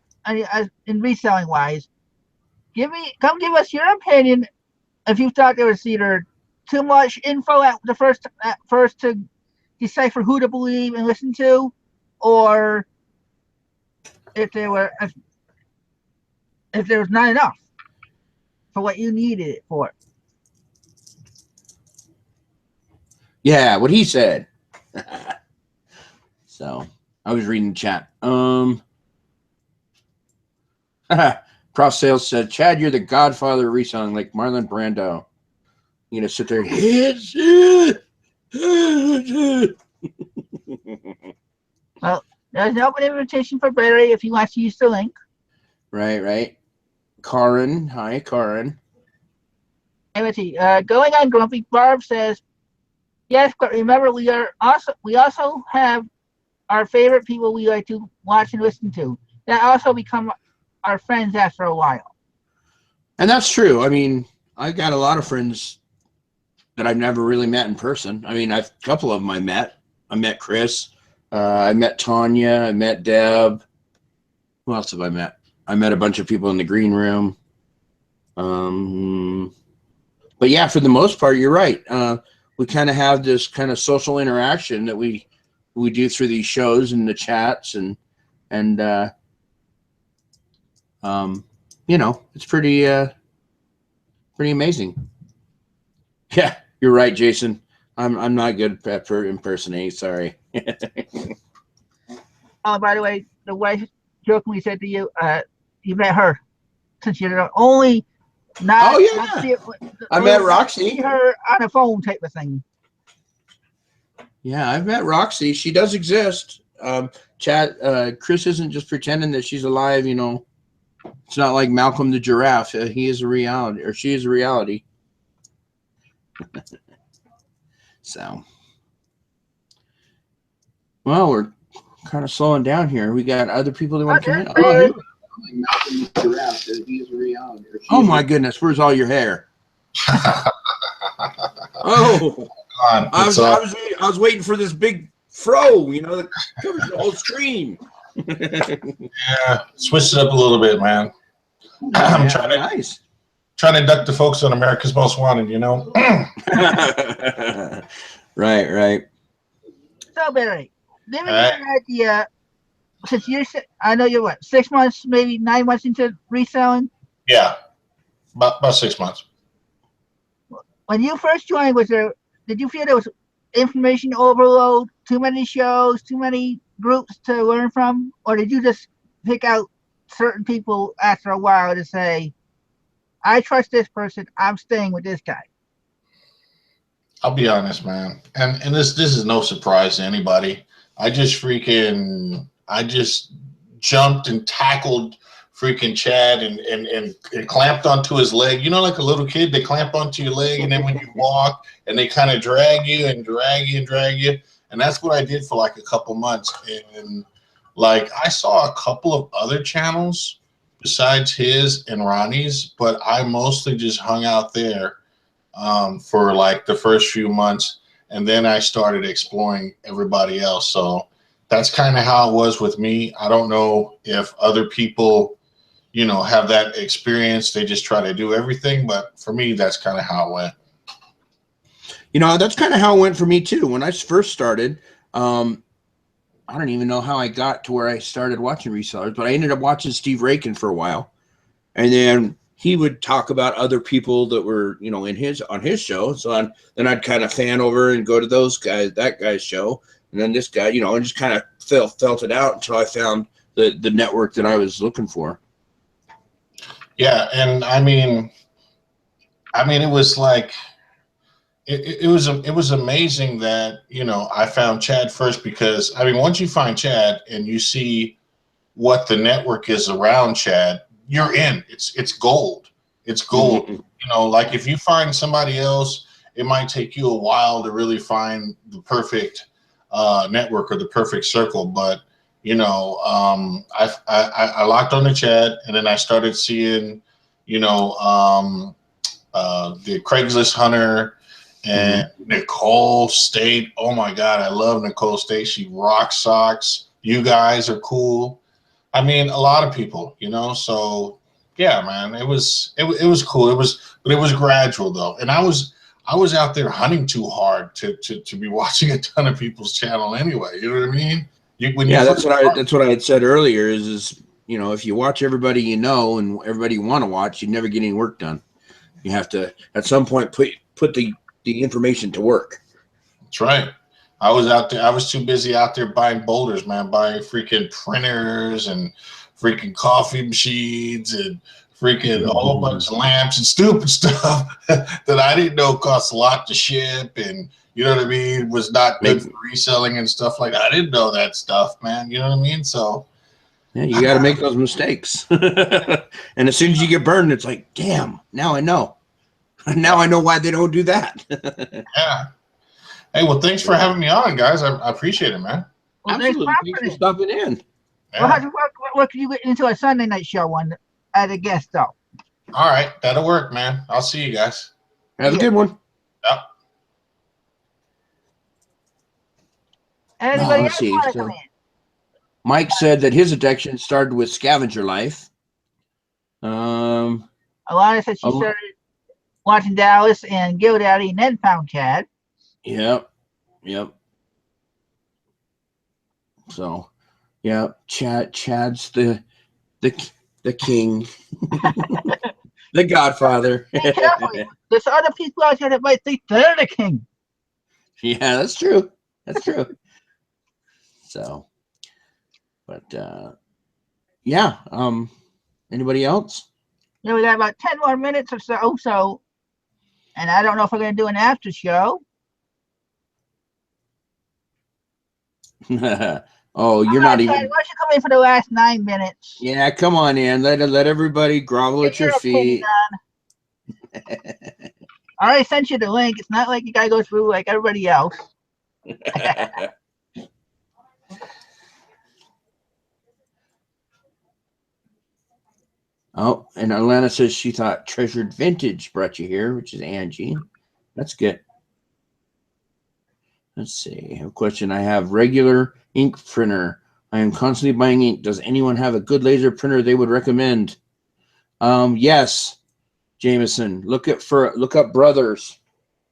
in reselling wise. Come give us your opinion if you thought there was either too much info at first to decipher who to believe and listen to, or if there was not enough for what you needed it for. Yeah, what he said. So I was reading the chat. Prof Sales said, Chad, you're the godfather of reselling, like Marlon Brando. You know, sit there. Well, there's an open invitation for Barry if he wants to use the link. Right. Karen. Hi, Karen. Going on Grumpy, Barb says, yes, but remember we also have our favorite people we like to watch and listen to. That also become our friends after a while. And that's true. I mean, I got a lot of friends that I've never really met in person. I mean, a couple of them I met. I met Chris. I met Tanya. I met Deb. Who else have I met? I met a bunch of people in the green room. But yeah, for the most part, you're right. We kind of have this kind of social interaction that we we do through these shows and the chats and you know, it's pretty amazing. Yeah, you're right, Jason. I'm not good at impersonating. Sorry. Oh, by the way, the wife jokingly said to you, you met her, since you're the only not. Oh yeah, not see, I met Roxy. See her on a phone type of thing. Yeah, I've met Roxy. She does exist. Chad, Chris isn't just pretending that she's alive. You know, it's not like Malcolm the giraffe. He is a reality, or she is a reality. So, well, we're kind of slowing down here. We got other people that want to come in. Oh, Malcolm the giraffe. He is a reality. Oh my goodness, where's all your hair? Oh, I was waiting for this big fro, you know, that covers the whole screen. Yeah, switched it up a little bit, man. I'm trying to induct the folks on America's Most Wanted, you know. Right. So, Barry, give me an idea. Since I know you're what, 6 months, maybe 9 months into reselling. Yeah, about 6 months. When you first joined, did you feel there was information overload, too many shows, too many groups to learn from, or did you just pick out certain people after a while to say, I trust this person, I'm staying with this guy? I'll be honest, man, and this is no surprise to anybody. I just jumped and tackled freaking Chad and clamped onto his leg. You know, like a little kid, they clamp onto your leg, and then when you walk, and they kind of drag you. And that's what I did for like a couple months. And like, I saw a couple of other channels besides his and Ronnie's, but I mostly just hung out there for like the first few months. And then I started exploring everybody else. So that's kind of how it was with me. I don't know if other people, you know, have that experience. They just try to do everything. But for me, that's kind of how it went. You know, that's kind of how it went for me too. When I first started, I don't even know how I got to where I started watching resellers, but I ended up watching Steve Rakin for a while. And then he would talk about other people that were, you know, on his show. So then I'd kind of fan over and go to that guy's show. And then this guy, you know, and just kind of felt it out until I found the network that I was looking for. Yeah, and I mean, it was like it was amazing that, you know, I found Chad first, because I mean, once you find Chad and you see what the network is around Chad, you're in. It's gold. It's gold. Mm-hmm. You know, like if you find somebody else, it might take you a while to really find the perfect network or the perfect circle. But you know, I locked on to Chad, and then I started seeing, you know, the Craigslist Hunter and Nicole State. Oh my God, I love Nicole State. She rocks socks. You guys are cool. I mean, a lot of people, you know. So yeah, man, it was cool. But it was gradual though, and I was out there hunting too hard to be watching a ton of people's channel anyway. You know what I mean? That's what I had said earlier. Is you know, if you watch everybody you know and everybody you want to watch, you never get any work done. You have to at some point put the information to work. That's right. I was out there. I was too busy out there buying boulders, man, buying freaking printers and freaking coffee machines and freaking a whole bunch of lamps and stupid stuff that I didn't know cost a lot to ship, and you know what I mean, was not good for reselling and stuff like that. I didn't know that stuff, man. You know what I mean? So yeah, you got to make those mistakes. And as soon as you get burned, it's like, damn, now I know. Now I know why they don't do that. Yeah. Hey, well, thanks for having me on, guys. I appreciate it, man. Well, absolutely. Thanks for stopping in. Yeah. Well, what can you get into a Sunday night show one as a guest, though? All right. That'll work, man. I'll see you guys. Have a good one. Yep. Anybody else want to come in? Mike said that his addiction started with Scavenger Life. Alana said she started watching Dallas and GoDaddy and then found Chad. Yep. So, yeah, Chad's the king, the Godfather. Be careful. There's other people out there that might think they're the king. Yeah, that's true. That's true. So, but yeah. Anybody else? You know, we got about 10 more minutes or so. And I don't know if we're going to do an after show. Oh, you're not Chad, even. why don't you come in for the last 9 minutes? Yeah, come on in. Let everybody grovel Get at your your opinion feet. on. I already sent you the link. It's not like you got to go through like everybody else. Oh, and Alana says she thought Treasured Vintage brought you here, which is Angie. That's good. Let's see. A question I have: regular ink printer. I am constantly buying ink. Does anyone have a good laser printer they would recommend? Yes, Jameson. Look up Brothers.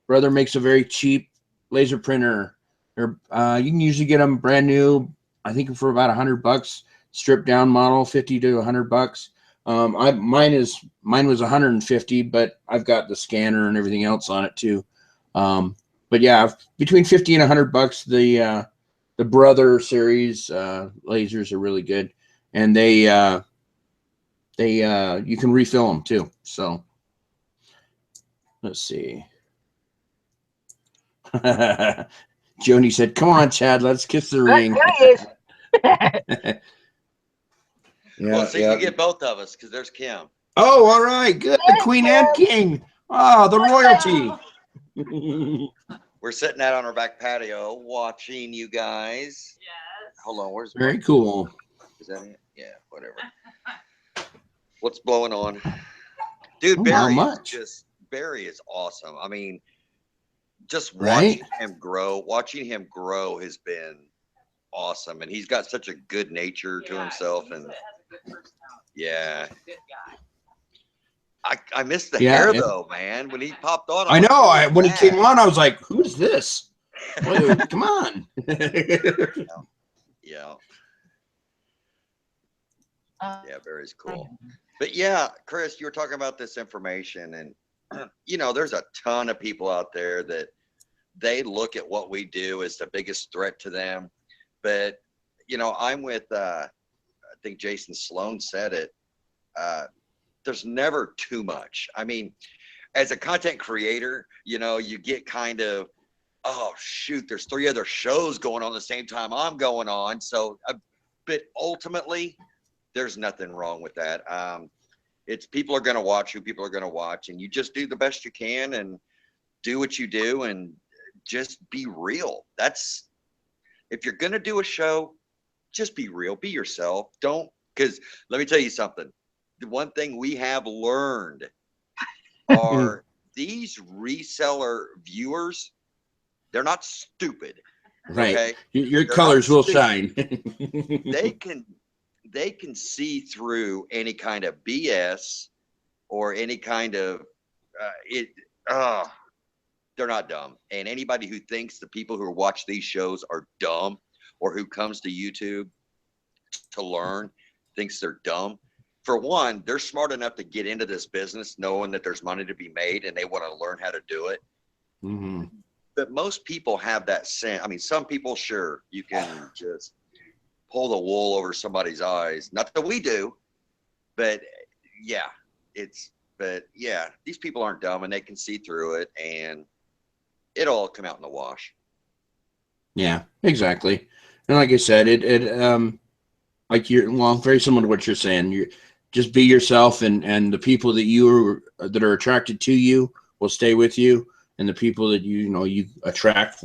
Brother makes a very cheap laser printer. You can usually get them brand new. I think for about $100, stripped down model, $50 to $100. Mine was 150, but I've got the scanner and everything else on it too. But yeah, between 50 and $100, the Brother series lasers are really good, and they you can refill them too. So let's see. Joni said, "Come on, Chad, let's kiss the ring." There he is. Well, see, you get both of us because there's Kim. Oh, all right, good. The Queen and King. Oh, the royalty. We're sitting out on our back patio watching you guys. Yes. Hold on, where's Very cool. Is that it? Yeah, whatever. What's blowing on? Dude, Not Barry is awesome. I mean, just Right? watching him grow has been awesome. And he's got such a good nature to himself. And yeah. I missed the hair though, man. When he popped on, I know. When he came on, I was like, "Who's this?" Wait, come on. Yeah. Yeah, Barry's cool. But yeah, Chris, you were talking about this information, and you know, there's a ton of people out there that they look at what we do as the biggest threat to them. But you know, I'm with I think Jason Sloan said it. There's never too much. I mean, as a content creator, you know, you get kind of, oh shoot, there's 3 other shows going on the same time I'm going on. So, but ultimately, there's nothing wrong with that. It's people are going to watch who people are going to watch, and you just do the best you can and do what you do and just be real. That's, if you're going to do a show, just be real, be yourself. Don't, because let me tell you something. The one thing we have learned are these reseller viewers, they're not stupid. Right. Okay? Your colors will shine. They can see through any kind of BS or any kind of they're not dumb. And anybody who thinks the people who watch these shows are dumb or who comes to YouTube to learn thinks they're dumb. For one, they're smart enough to get into this business knowing that there's money to be made and they want to learn how to do it. Mm-hmm. But most people have that sense. I mean, some people, sure, you can just pull the wool over somebody's eyes. Not that we do, but yeah, these people aren't dumb and they can see through it and it'll all come out in the wash. Yeah, exactly. And like I said, like very similar to what you're saying. You just be yourself, and the people that are attracted to you will stay with you, and the people that you attract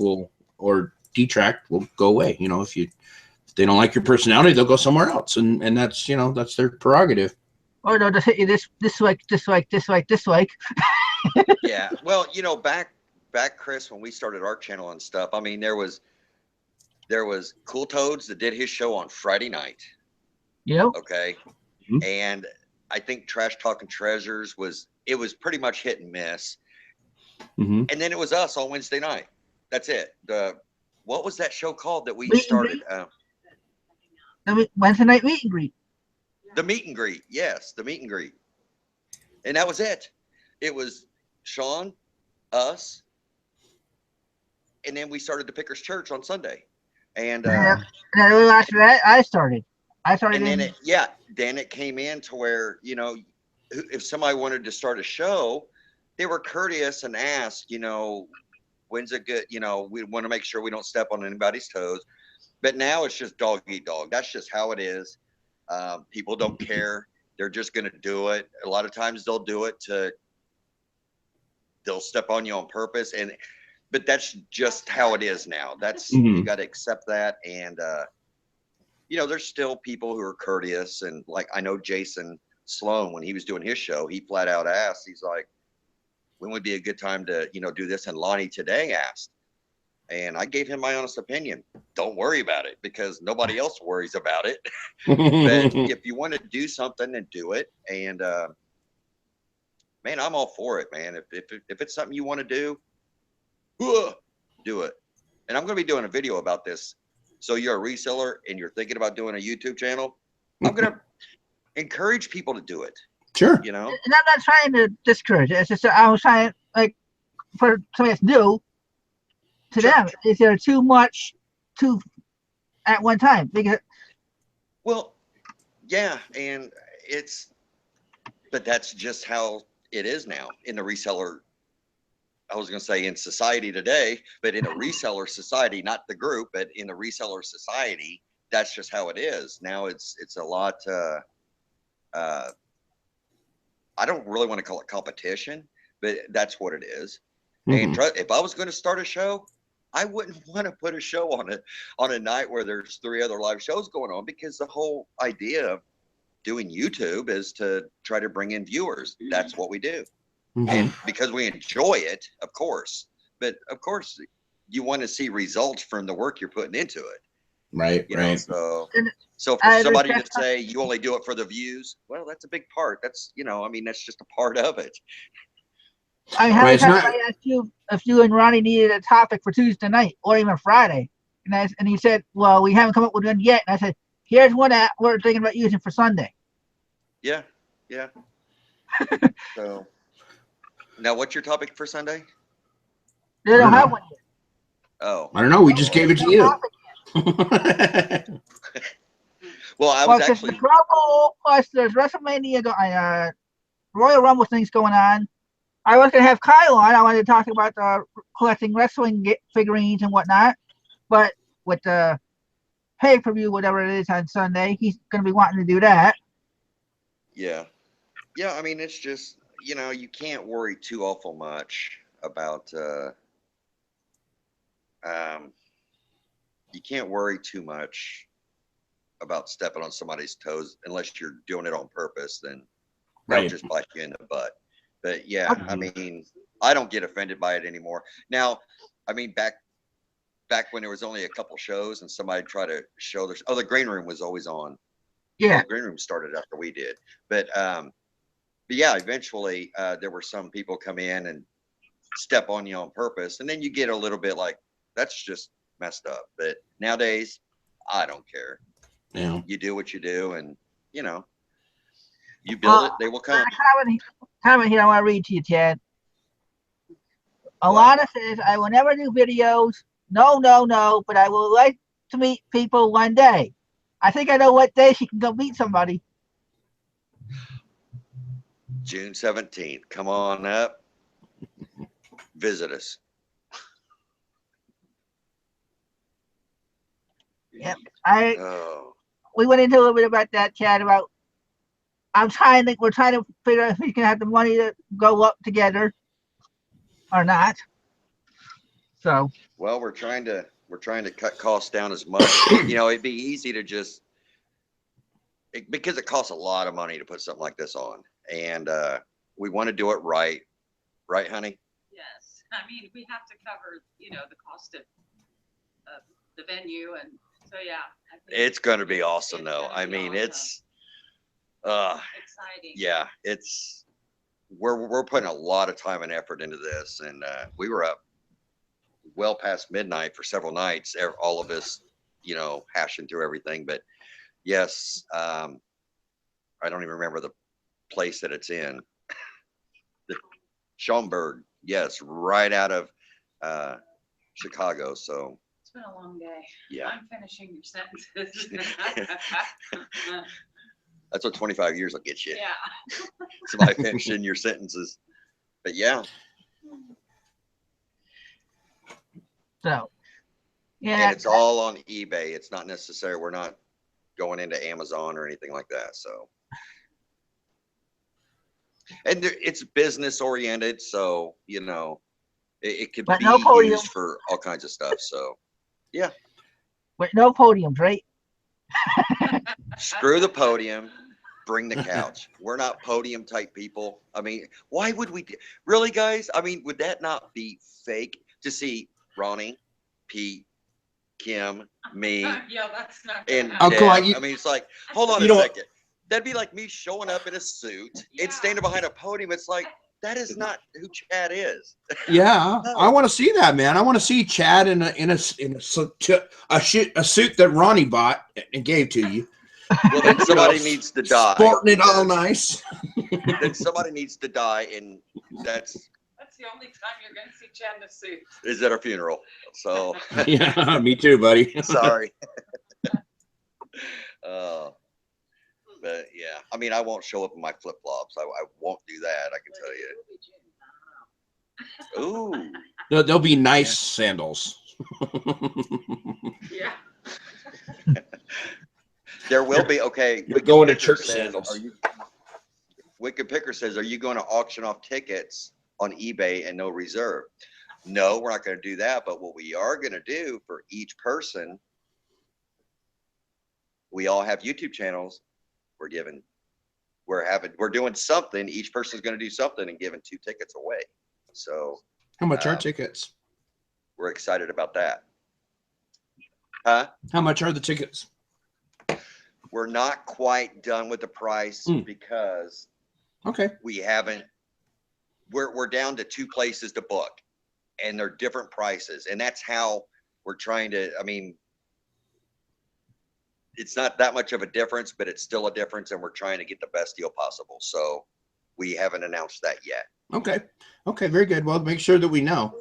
or detract will go away. You know, if they don't like your personality, they'll go somewhere else, and that's that's their prerogative. Or they'll just hit you dislike. Yeah, well, back Chris, when we started our channel and stuff, I mean, there was Cool Toads that did his show on Friday night. Yep. Okay. Mm-hmm. And I think Trash Talking Treasures was pretty much hit and miss. Mm-hmm. And then it was us on Wednesday night. That's it. What was that show called that we started? the Wednesday night meet and greet. The meet and greet, yes, the meet and greet, and that was it. It was Sean, us, and then we started the Pickers Church on Sunday, and And then a little after that, I started. and then then it came in to where, you know, if somebody wanted to start a show, they were courteous and asked, you know, when's a good, you know, we want to make sure we don't step on anybody's toes. But now it's just dog eat dog. That's just how it is. People don't care. They're just going to do it. A lot of times they'll do it they'll step on you on purpose. But that's just how it is now. That's, you got to accept that. And, you know, there's still people who are courteous. And like, I know Jason Sloan, when he was doing his show, he flat out asked, he's like, when would be a good time to, you know, do this? And Lonnie today asked, and I gave him my honest opinion. Don't worry about it, because nobody else worries about it. But if you want to do something, then do it. And man, I'm all for it, man. If it's something you want to do it. And I'm going to be doing a video about this. So you're a reseller and you're thinking about doing a YouTube channel, I'm going to encourage people to do it. Sure. You know, and I'm not trying to discourage it. It's just that I was trying, like, for somebody that's new to them, is there too much at one time? Because, well, yeah, and but that's just how it is now in the reseller. I was going to say in society today, but in a reseller society, not the group, but in a reseller society, that's just how it is. Now it's a lot, I don't really want to call it competition, but that's what it is. And if I was going to start a show, I wouldn't want to put a show on a night where there's 3 other live shows going on, because the whole idea of doing YouTube is to try to bring in viewers. That's what we do. And because we enjoy it, of course, but of course you want to see results from the work you're putting into it. Right. You right. know, so for somebody to say you only do it for the views, well, that's a big part. That's, you know, I mean, that's just a part of it. I asked you if you and Ronnie needed a topic for Tuesday night or even Friday, and he said, "Well, we haven't come up with one yet." And I said, "Here's one that we're thinking about using for Sunday." Yeah, yeah. So now, what's your topic for Sunday? They don't have one yet. Oh, I don't know. We just gave it to you. Well, I was actually. The Pro Bowl plus there's WrestleMania, Royal Rumble things going on. I was going to have Kyle on. I wanted to talk about collecting wrestling figurines and whatnot. But with the pay-per-view, whatever it is on Sunday, he's going to be wanting to do that. Yeah. Yeah, I mean, it's just, you know, you can't worry too awful much about, you can't worry too much about stepping on somebody's toes unless you're doing it on purpose, then they'll just bite you in the butt. But yeah, I mean, I don't get offended by it anymore. Now, I mean, back when there was only a couple shows and somebody tried to show the green room was always on. Yeah. The green room started after we did. But yeah, eventually there were some people come in and step on you on purpose. And then you get a little bit like, that's just messed up. But nowadays, I don't care. Yeah. You do what you do, and, you know, you build it, they will come. Comment here I want to read to you, Chad. Alana says, I will never do videos. No, but I would like to meet people one day. I think I know what day she can go meet somebody. June 17th. Come on up. Visit us. Yep. We went into a little bit about that, Chad, about we're trying to figure out if we can have the money to go up together or not. So well, we're trying to cut costs down as much. You know, it'd be easy to just because it costs a lot of money to put something like this on, and we want to do it right, honey? Yes, I mean we have to cover, you know, the cost of the venue, and so yeah. I think it's going to be awesome, though. I mean, awesome. It's exciting. Yeah, we're putting a lot of time and effort into this, and we were up well past midnight for several nights, all of us, you know, hashing through everything. But yes, I don't even remember the place that it's in. The Schaumburg, yes, right out of Chicago. So It's been a long day. yeah, I'm finishing your sentences. that's what 25 years will get you. Yeah. Somebody finishing your sentences. But yeah, So, and yeah, it's all on eBay. It's not necessary. We're not going into Amazon or anything like that. So, and it's business oriented. So, you know, it could but be no podium. used for all kinds of stuff. So, yeah, With no podiums, right? screw the podium. Bring the couch. We're not podium type people. I mean, why would we really, guys? I mean, would that not be fake to see Ronnie, Pete, Kim, me, Yeah, that's not and gonna Oh, Deb? come on, I mean, it's like, hold on you a know what? second. That'd be like me showing up in a suit Yeah. and standing behind a podium. It's like, that is not who Chad is. Yeah, No. I want to see that, man. I want to see Chad in a suit that Ronnie bought and gave to you. Well, then somebody You know, needs to die. Sporting it all because nice. Then somebody needs to die, and that's That's the only time you're gonna see Chad in a suit. is at our funeral. So Yeah, me too, buddy. sorry. But yeah, I mean, I won't show up in my flip flops. I won't do that. I can tell you. Ooh, They'll be nice sandals. Yeah. there will be. Okay, You're going to Picker church says, sandals. Wicked Picker says, "Are you going to auction off tickets on eBay and no reserve?" No, we're not going to do that. But what we are going to do for each person, we all have YouTube channels. We're doing something. Each person's going to do something and giving 2 tickets away. So How much are tickets? we're excited about that. Huh? How much are the tickets? We're not quite done with the price because Okay. we haven't. We're down to 2 places to book, and they're different prices, and that's how we're trying to. I mean, it's not that much of a difference, but it's still a difference, and we're trying to get the best deal possible. So we haven't announced that yet. Okay. Okay. Very good. Well, make sure that we know.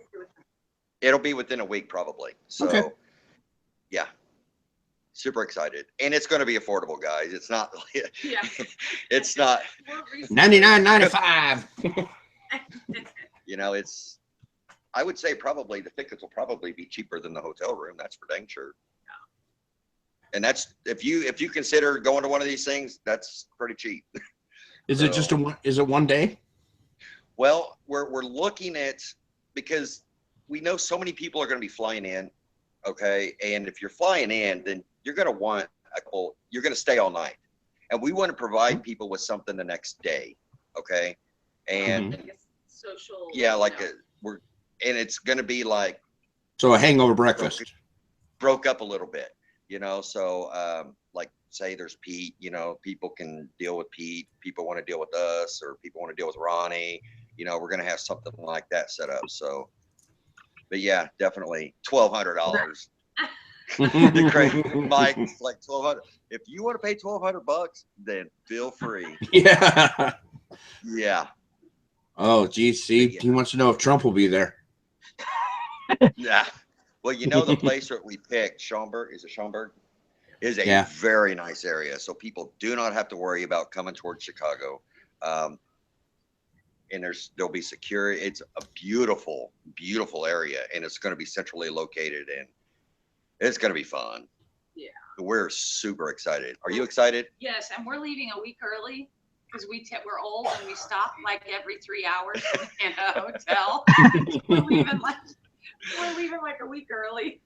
It'll be within a week probably. So Okay. yeah, super excited, and it's going to be affordable, guys. It's not. Yeah. It's not. $99.95. You know, it's. I would say probably the tickets will probably be cheaper than the hotel room. That's for dang sure. And that's if you consider going to one of these things, that's pretty cheap. Is it just is it one day? Well, we're looking at, because we know so many people are going to be flying in, okay? And if you're flying in, then you're going to want you're going to stay all night. And we want to provide people with something the next day, okay? And I guess social. yeah, like and it's going to be like So a hangover breakfast. broke up a little bit, you know? So like say there's Pete, you know, people can deal with Pete, people want to deal with us, or people want to deal with Ronnie, you know, we're going to have something like that set up. So, but yeah, definitely $1,200. The crazy Mike's like 1,200. If you want to pay $1,200, then feel free. Yeah. Yeah. Oh, geez. See, he wants to know if Trump will be there. Yeah. Well, you know, the place that we picked, Schaumburg, is a Yeah. very nice area. So people do not have to worry about coming towards Chicago. And there'll be security. It's a beautiful, beautiful area, and it's going to be centrally located, and it's going to be fun. Yeah. We're super excited. Are you excited? Yes, and we're leaving a week early because we're old and we stop like every 3 hours in a hotel. we're leaving like a week early.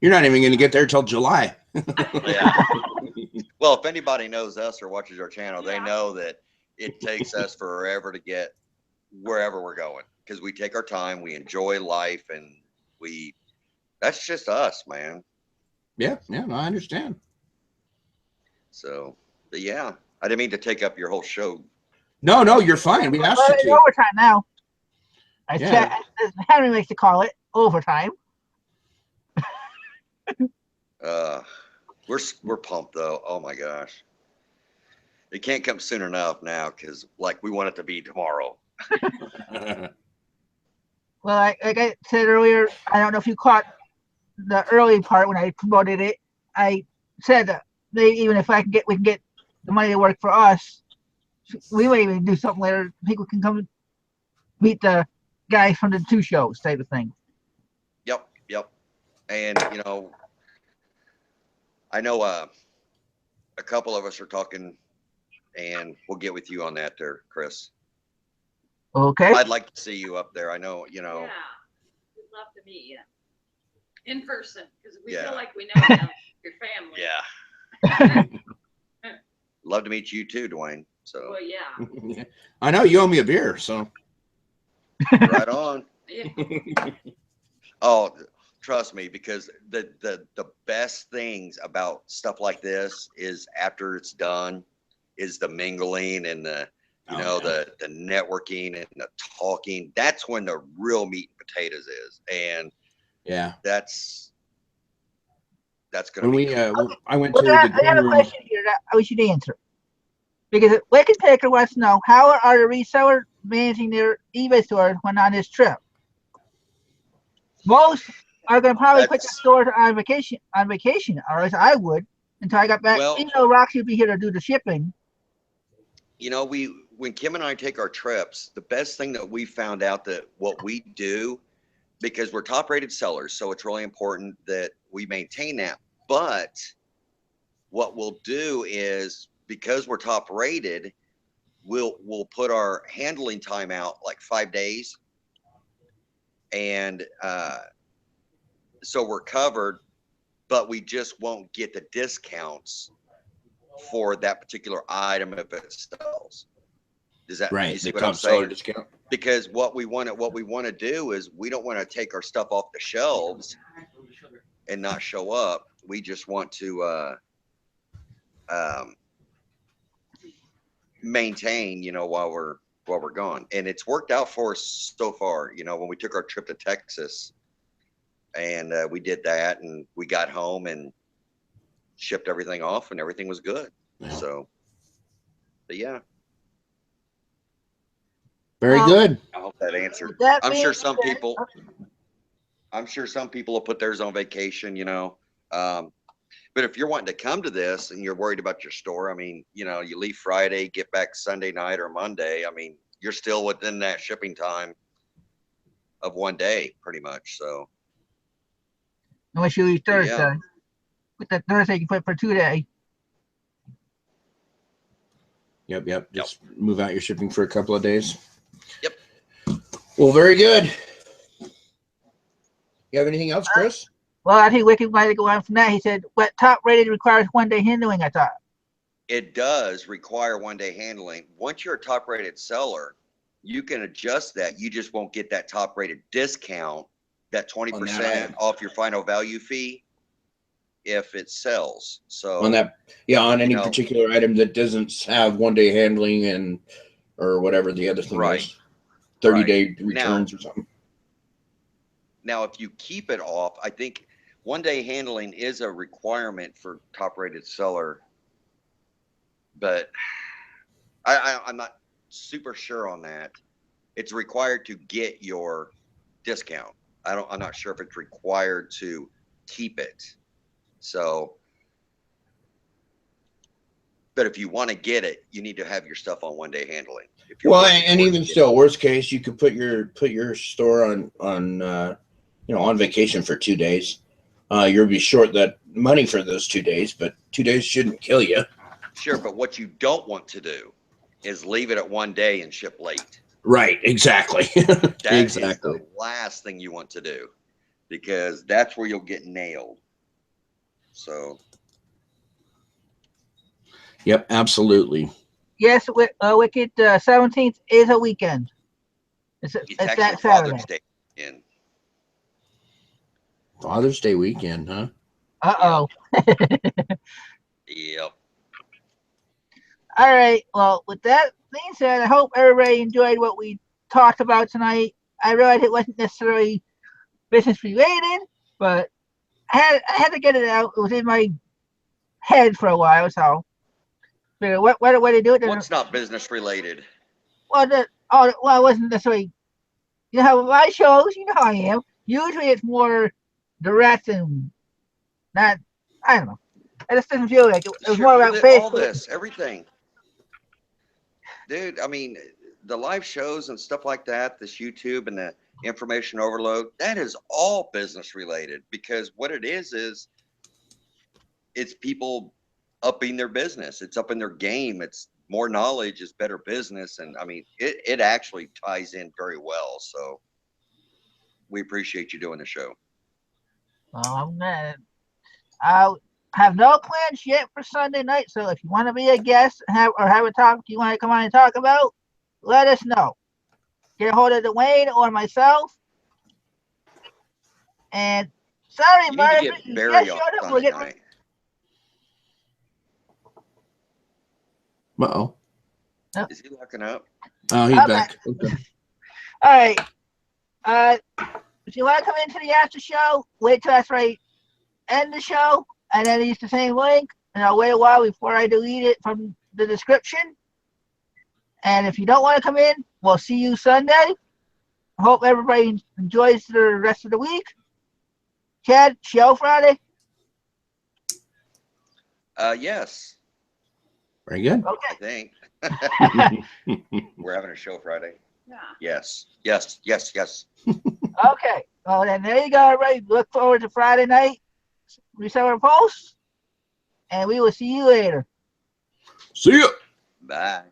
You're not even going to get there till July. Yeah. Well, if anybody knows us or watches our channel, they Yeah. know that it takes us forever to get wherever we're going, because we take our time, we enjoy life, and that's just us, man. Yeah. Yeah. No, I understand. So, but yeah, I didn't mean to take up your whole show. No, you're fine. We asked Well, you it's to. overtime now. Yeah. Henry likes to call it overtime. We're pumped though. Oh my gosh. It can't come soon enough now because like we want it to be tomorrow. Well, like I said earlier, I don't know if you caught the early part when I promoted it. I said that even if we can get the money to work for us, we might even do something later. People can come meet the guys from the 2 shows type of thing. Yep. And you know, I know a couple of us are talking, and we'll get with you on that there, Chris. Okay. I'd like to see you up there. I know, you know. Yeah, we'd love to meet you in person because we Yeah. feel like we know you, your family. Yeah. Love to meet you too, Dwayne. So. Well, yeah. I know you owe me a beer, so. Right on. Yeah. Oh, trust me, because the best things about stuff like this is after it's done, is the mingling and the the networking and the talking. That's when the real meat and potatoes is, and yeah, that's gonna when be we cool. I went Well, to the I have green a room. question here that I wish you'd answer. Because Wicked Taker wants to know, how are the resellers managing their eBay stores when on this trip? Most are going to probably put their stores on vacation, or as I would, until I got back. Well, Even though Roxy would be here to do the shipping. You know, when Kim and I take our trips, the best thing that we found out that what we do, because we're top rated sellers, so it's really important that we maintain that. But what we'll do is, because we're top rated, we'll put our handling time out like 5 days, and so we're covered, but we just won't get the discounts for that particular item if it sells. Does that, right? you see The what I'm top seller saying? discount. Because what we want to do is, we don't want to take our stuff off the shelves and not show up. We just want to maintain, you know, while we're gone. And it's worked out for us so far. You know, when we took our trip to Texas, and we did that, and we got home and shipped everything off, and everything was good. Yeah. So, but yeah. Very good. I hope that answered. That I'm sure being some said- people. I'm sure some people will put theirs on vacation, you know. But if you're wanting to come to this and you're worried about your store, I mean, you know, you leave Friday, get back Sunday night or Monday. I mean, you're still within that shipping time of 1 day, pretty much. So, Unless you leave Yeah. Thursday. With that Thursday, you can put for 2 days. Yep. Just move out your shipping for a couple of days. Yep. Well, very good. You have anything else, Chris? Well, I think Wicked might go on from that. He said, "What top rated requires 1 day handling?" I thought. it does require 1 day handling. Once you're a top rated seller, you can adjust that. You just won't get that top rated discount, that 20% off your final value fee, if it sells. So On that, on any particular item that doesn't have 1 day handling and or whatever the other thing is, 30-day returns or something. Now, if you keep it off, I think 1 day handling is a requirement for top rated seller, but I'm not super sure on that. It's required to get your discount. I'm not sure if it's required to keep it. So, but if you want to get it, you need to have your stuff on 1 day handling. If you're and even still, worst case, you could put your store on vacation for 2 days. You'll be short that money for those 2 days, but 2 days shouldn't kill you. Sure, but what you don't want to do is leave it at 1 day and ship late. Right, exactly. That is exactly the last thing you want to do, because that's where you'll get nailed. So. Yep, absolutely. Yes, Wicked 17th is a weekend. It's actually that Saturday. Father's Day weekend. Father's Day weekend, huh? Uh-oh. Yep. All right. Well, with that being said, I hope everybody enjoyed what we talked about tonight. I realized it wasn't necessarily business related, but I had to get it out. It was in my head for a while, so figure what better way to do it than What's not business related? well, it wasn't necessarily. You know how my shows, you know how I am. Usually it's more direct and not. I don't know. I just didn't feel like it was more Sure, about all Facebook. this, everything. Dude, I mean, the live shows and stuff like that, this YouTube and the information overload, that is all business related, because what it is it's people upping their business. It's upping their game. It's more knowledge is better business. And I mean, it actually ties in very well. So we appreciate you doing the show. Man, I have no plans yet for Sunday night. So if you want to be a guest and have a topic you want to come on and talk about, let us know. Get a hold of Dwayne or myself. And sorry, You need to Marvin, get you Barry just on showed up. We're Sunday getting night. Uh-oh. Is he locking up? Oh, he's I'm back. Okay. all right. If you want to come into the after show, wait till that's right. End the show, and then use the same link, and I'll wait a while before I delete it from the description. And if you don't want to come in, we'll see you Sunday. Hope everybody enjoys the rest of the week. Chad, show Friday? Yes, Very good. I Okay. think. We're having a show Friday. Yeah. Yes, yes, yes, yes. Okay. Well, then there you go, everybody. Look forward to Friday night. Reseller Post. And we will see you later. See ya. Bye.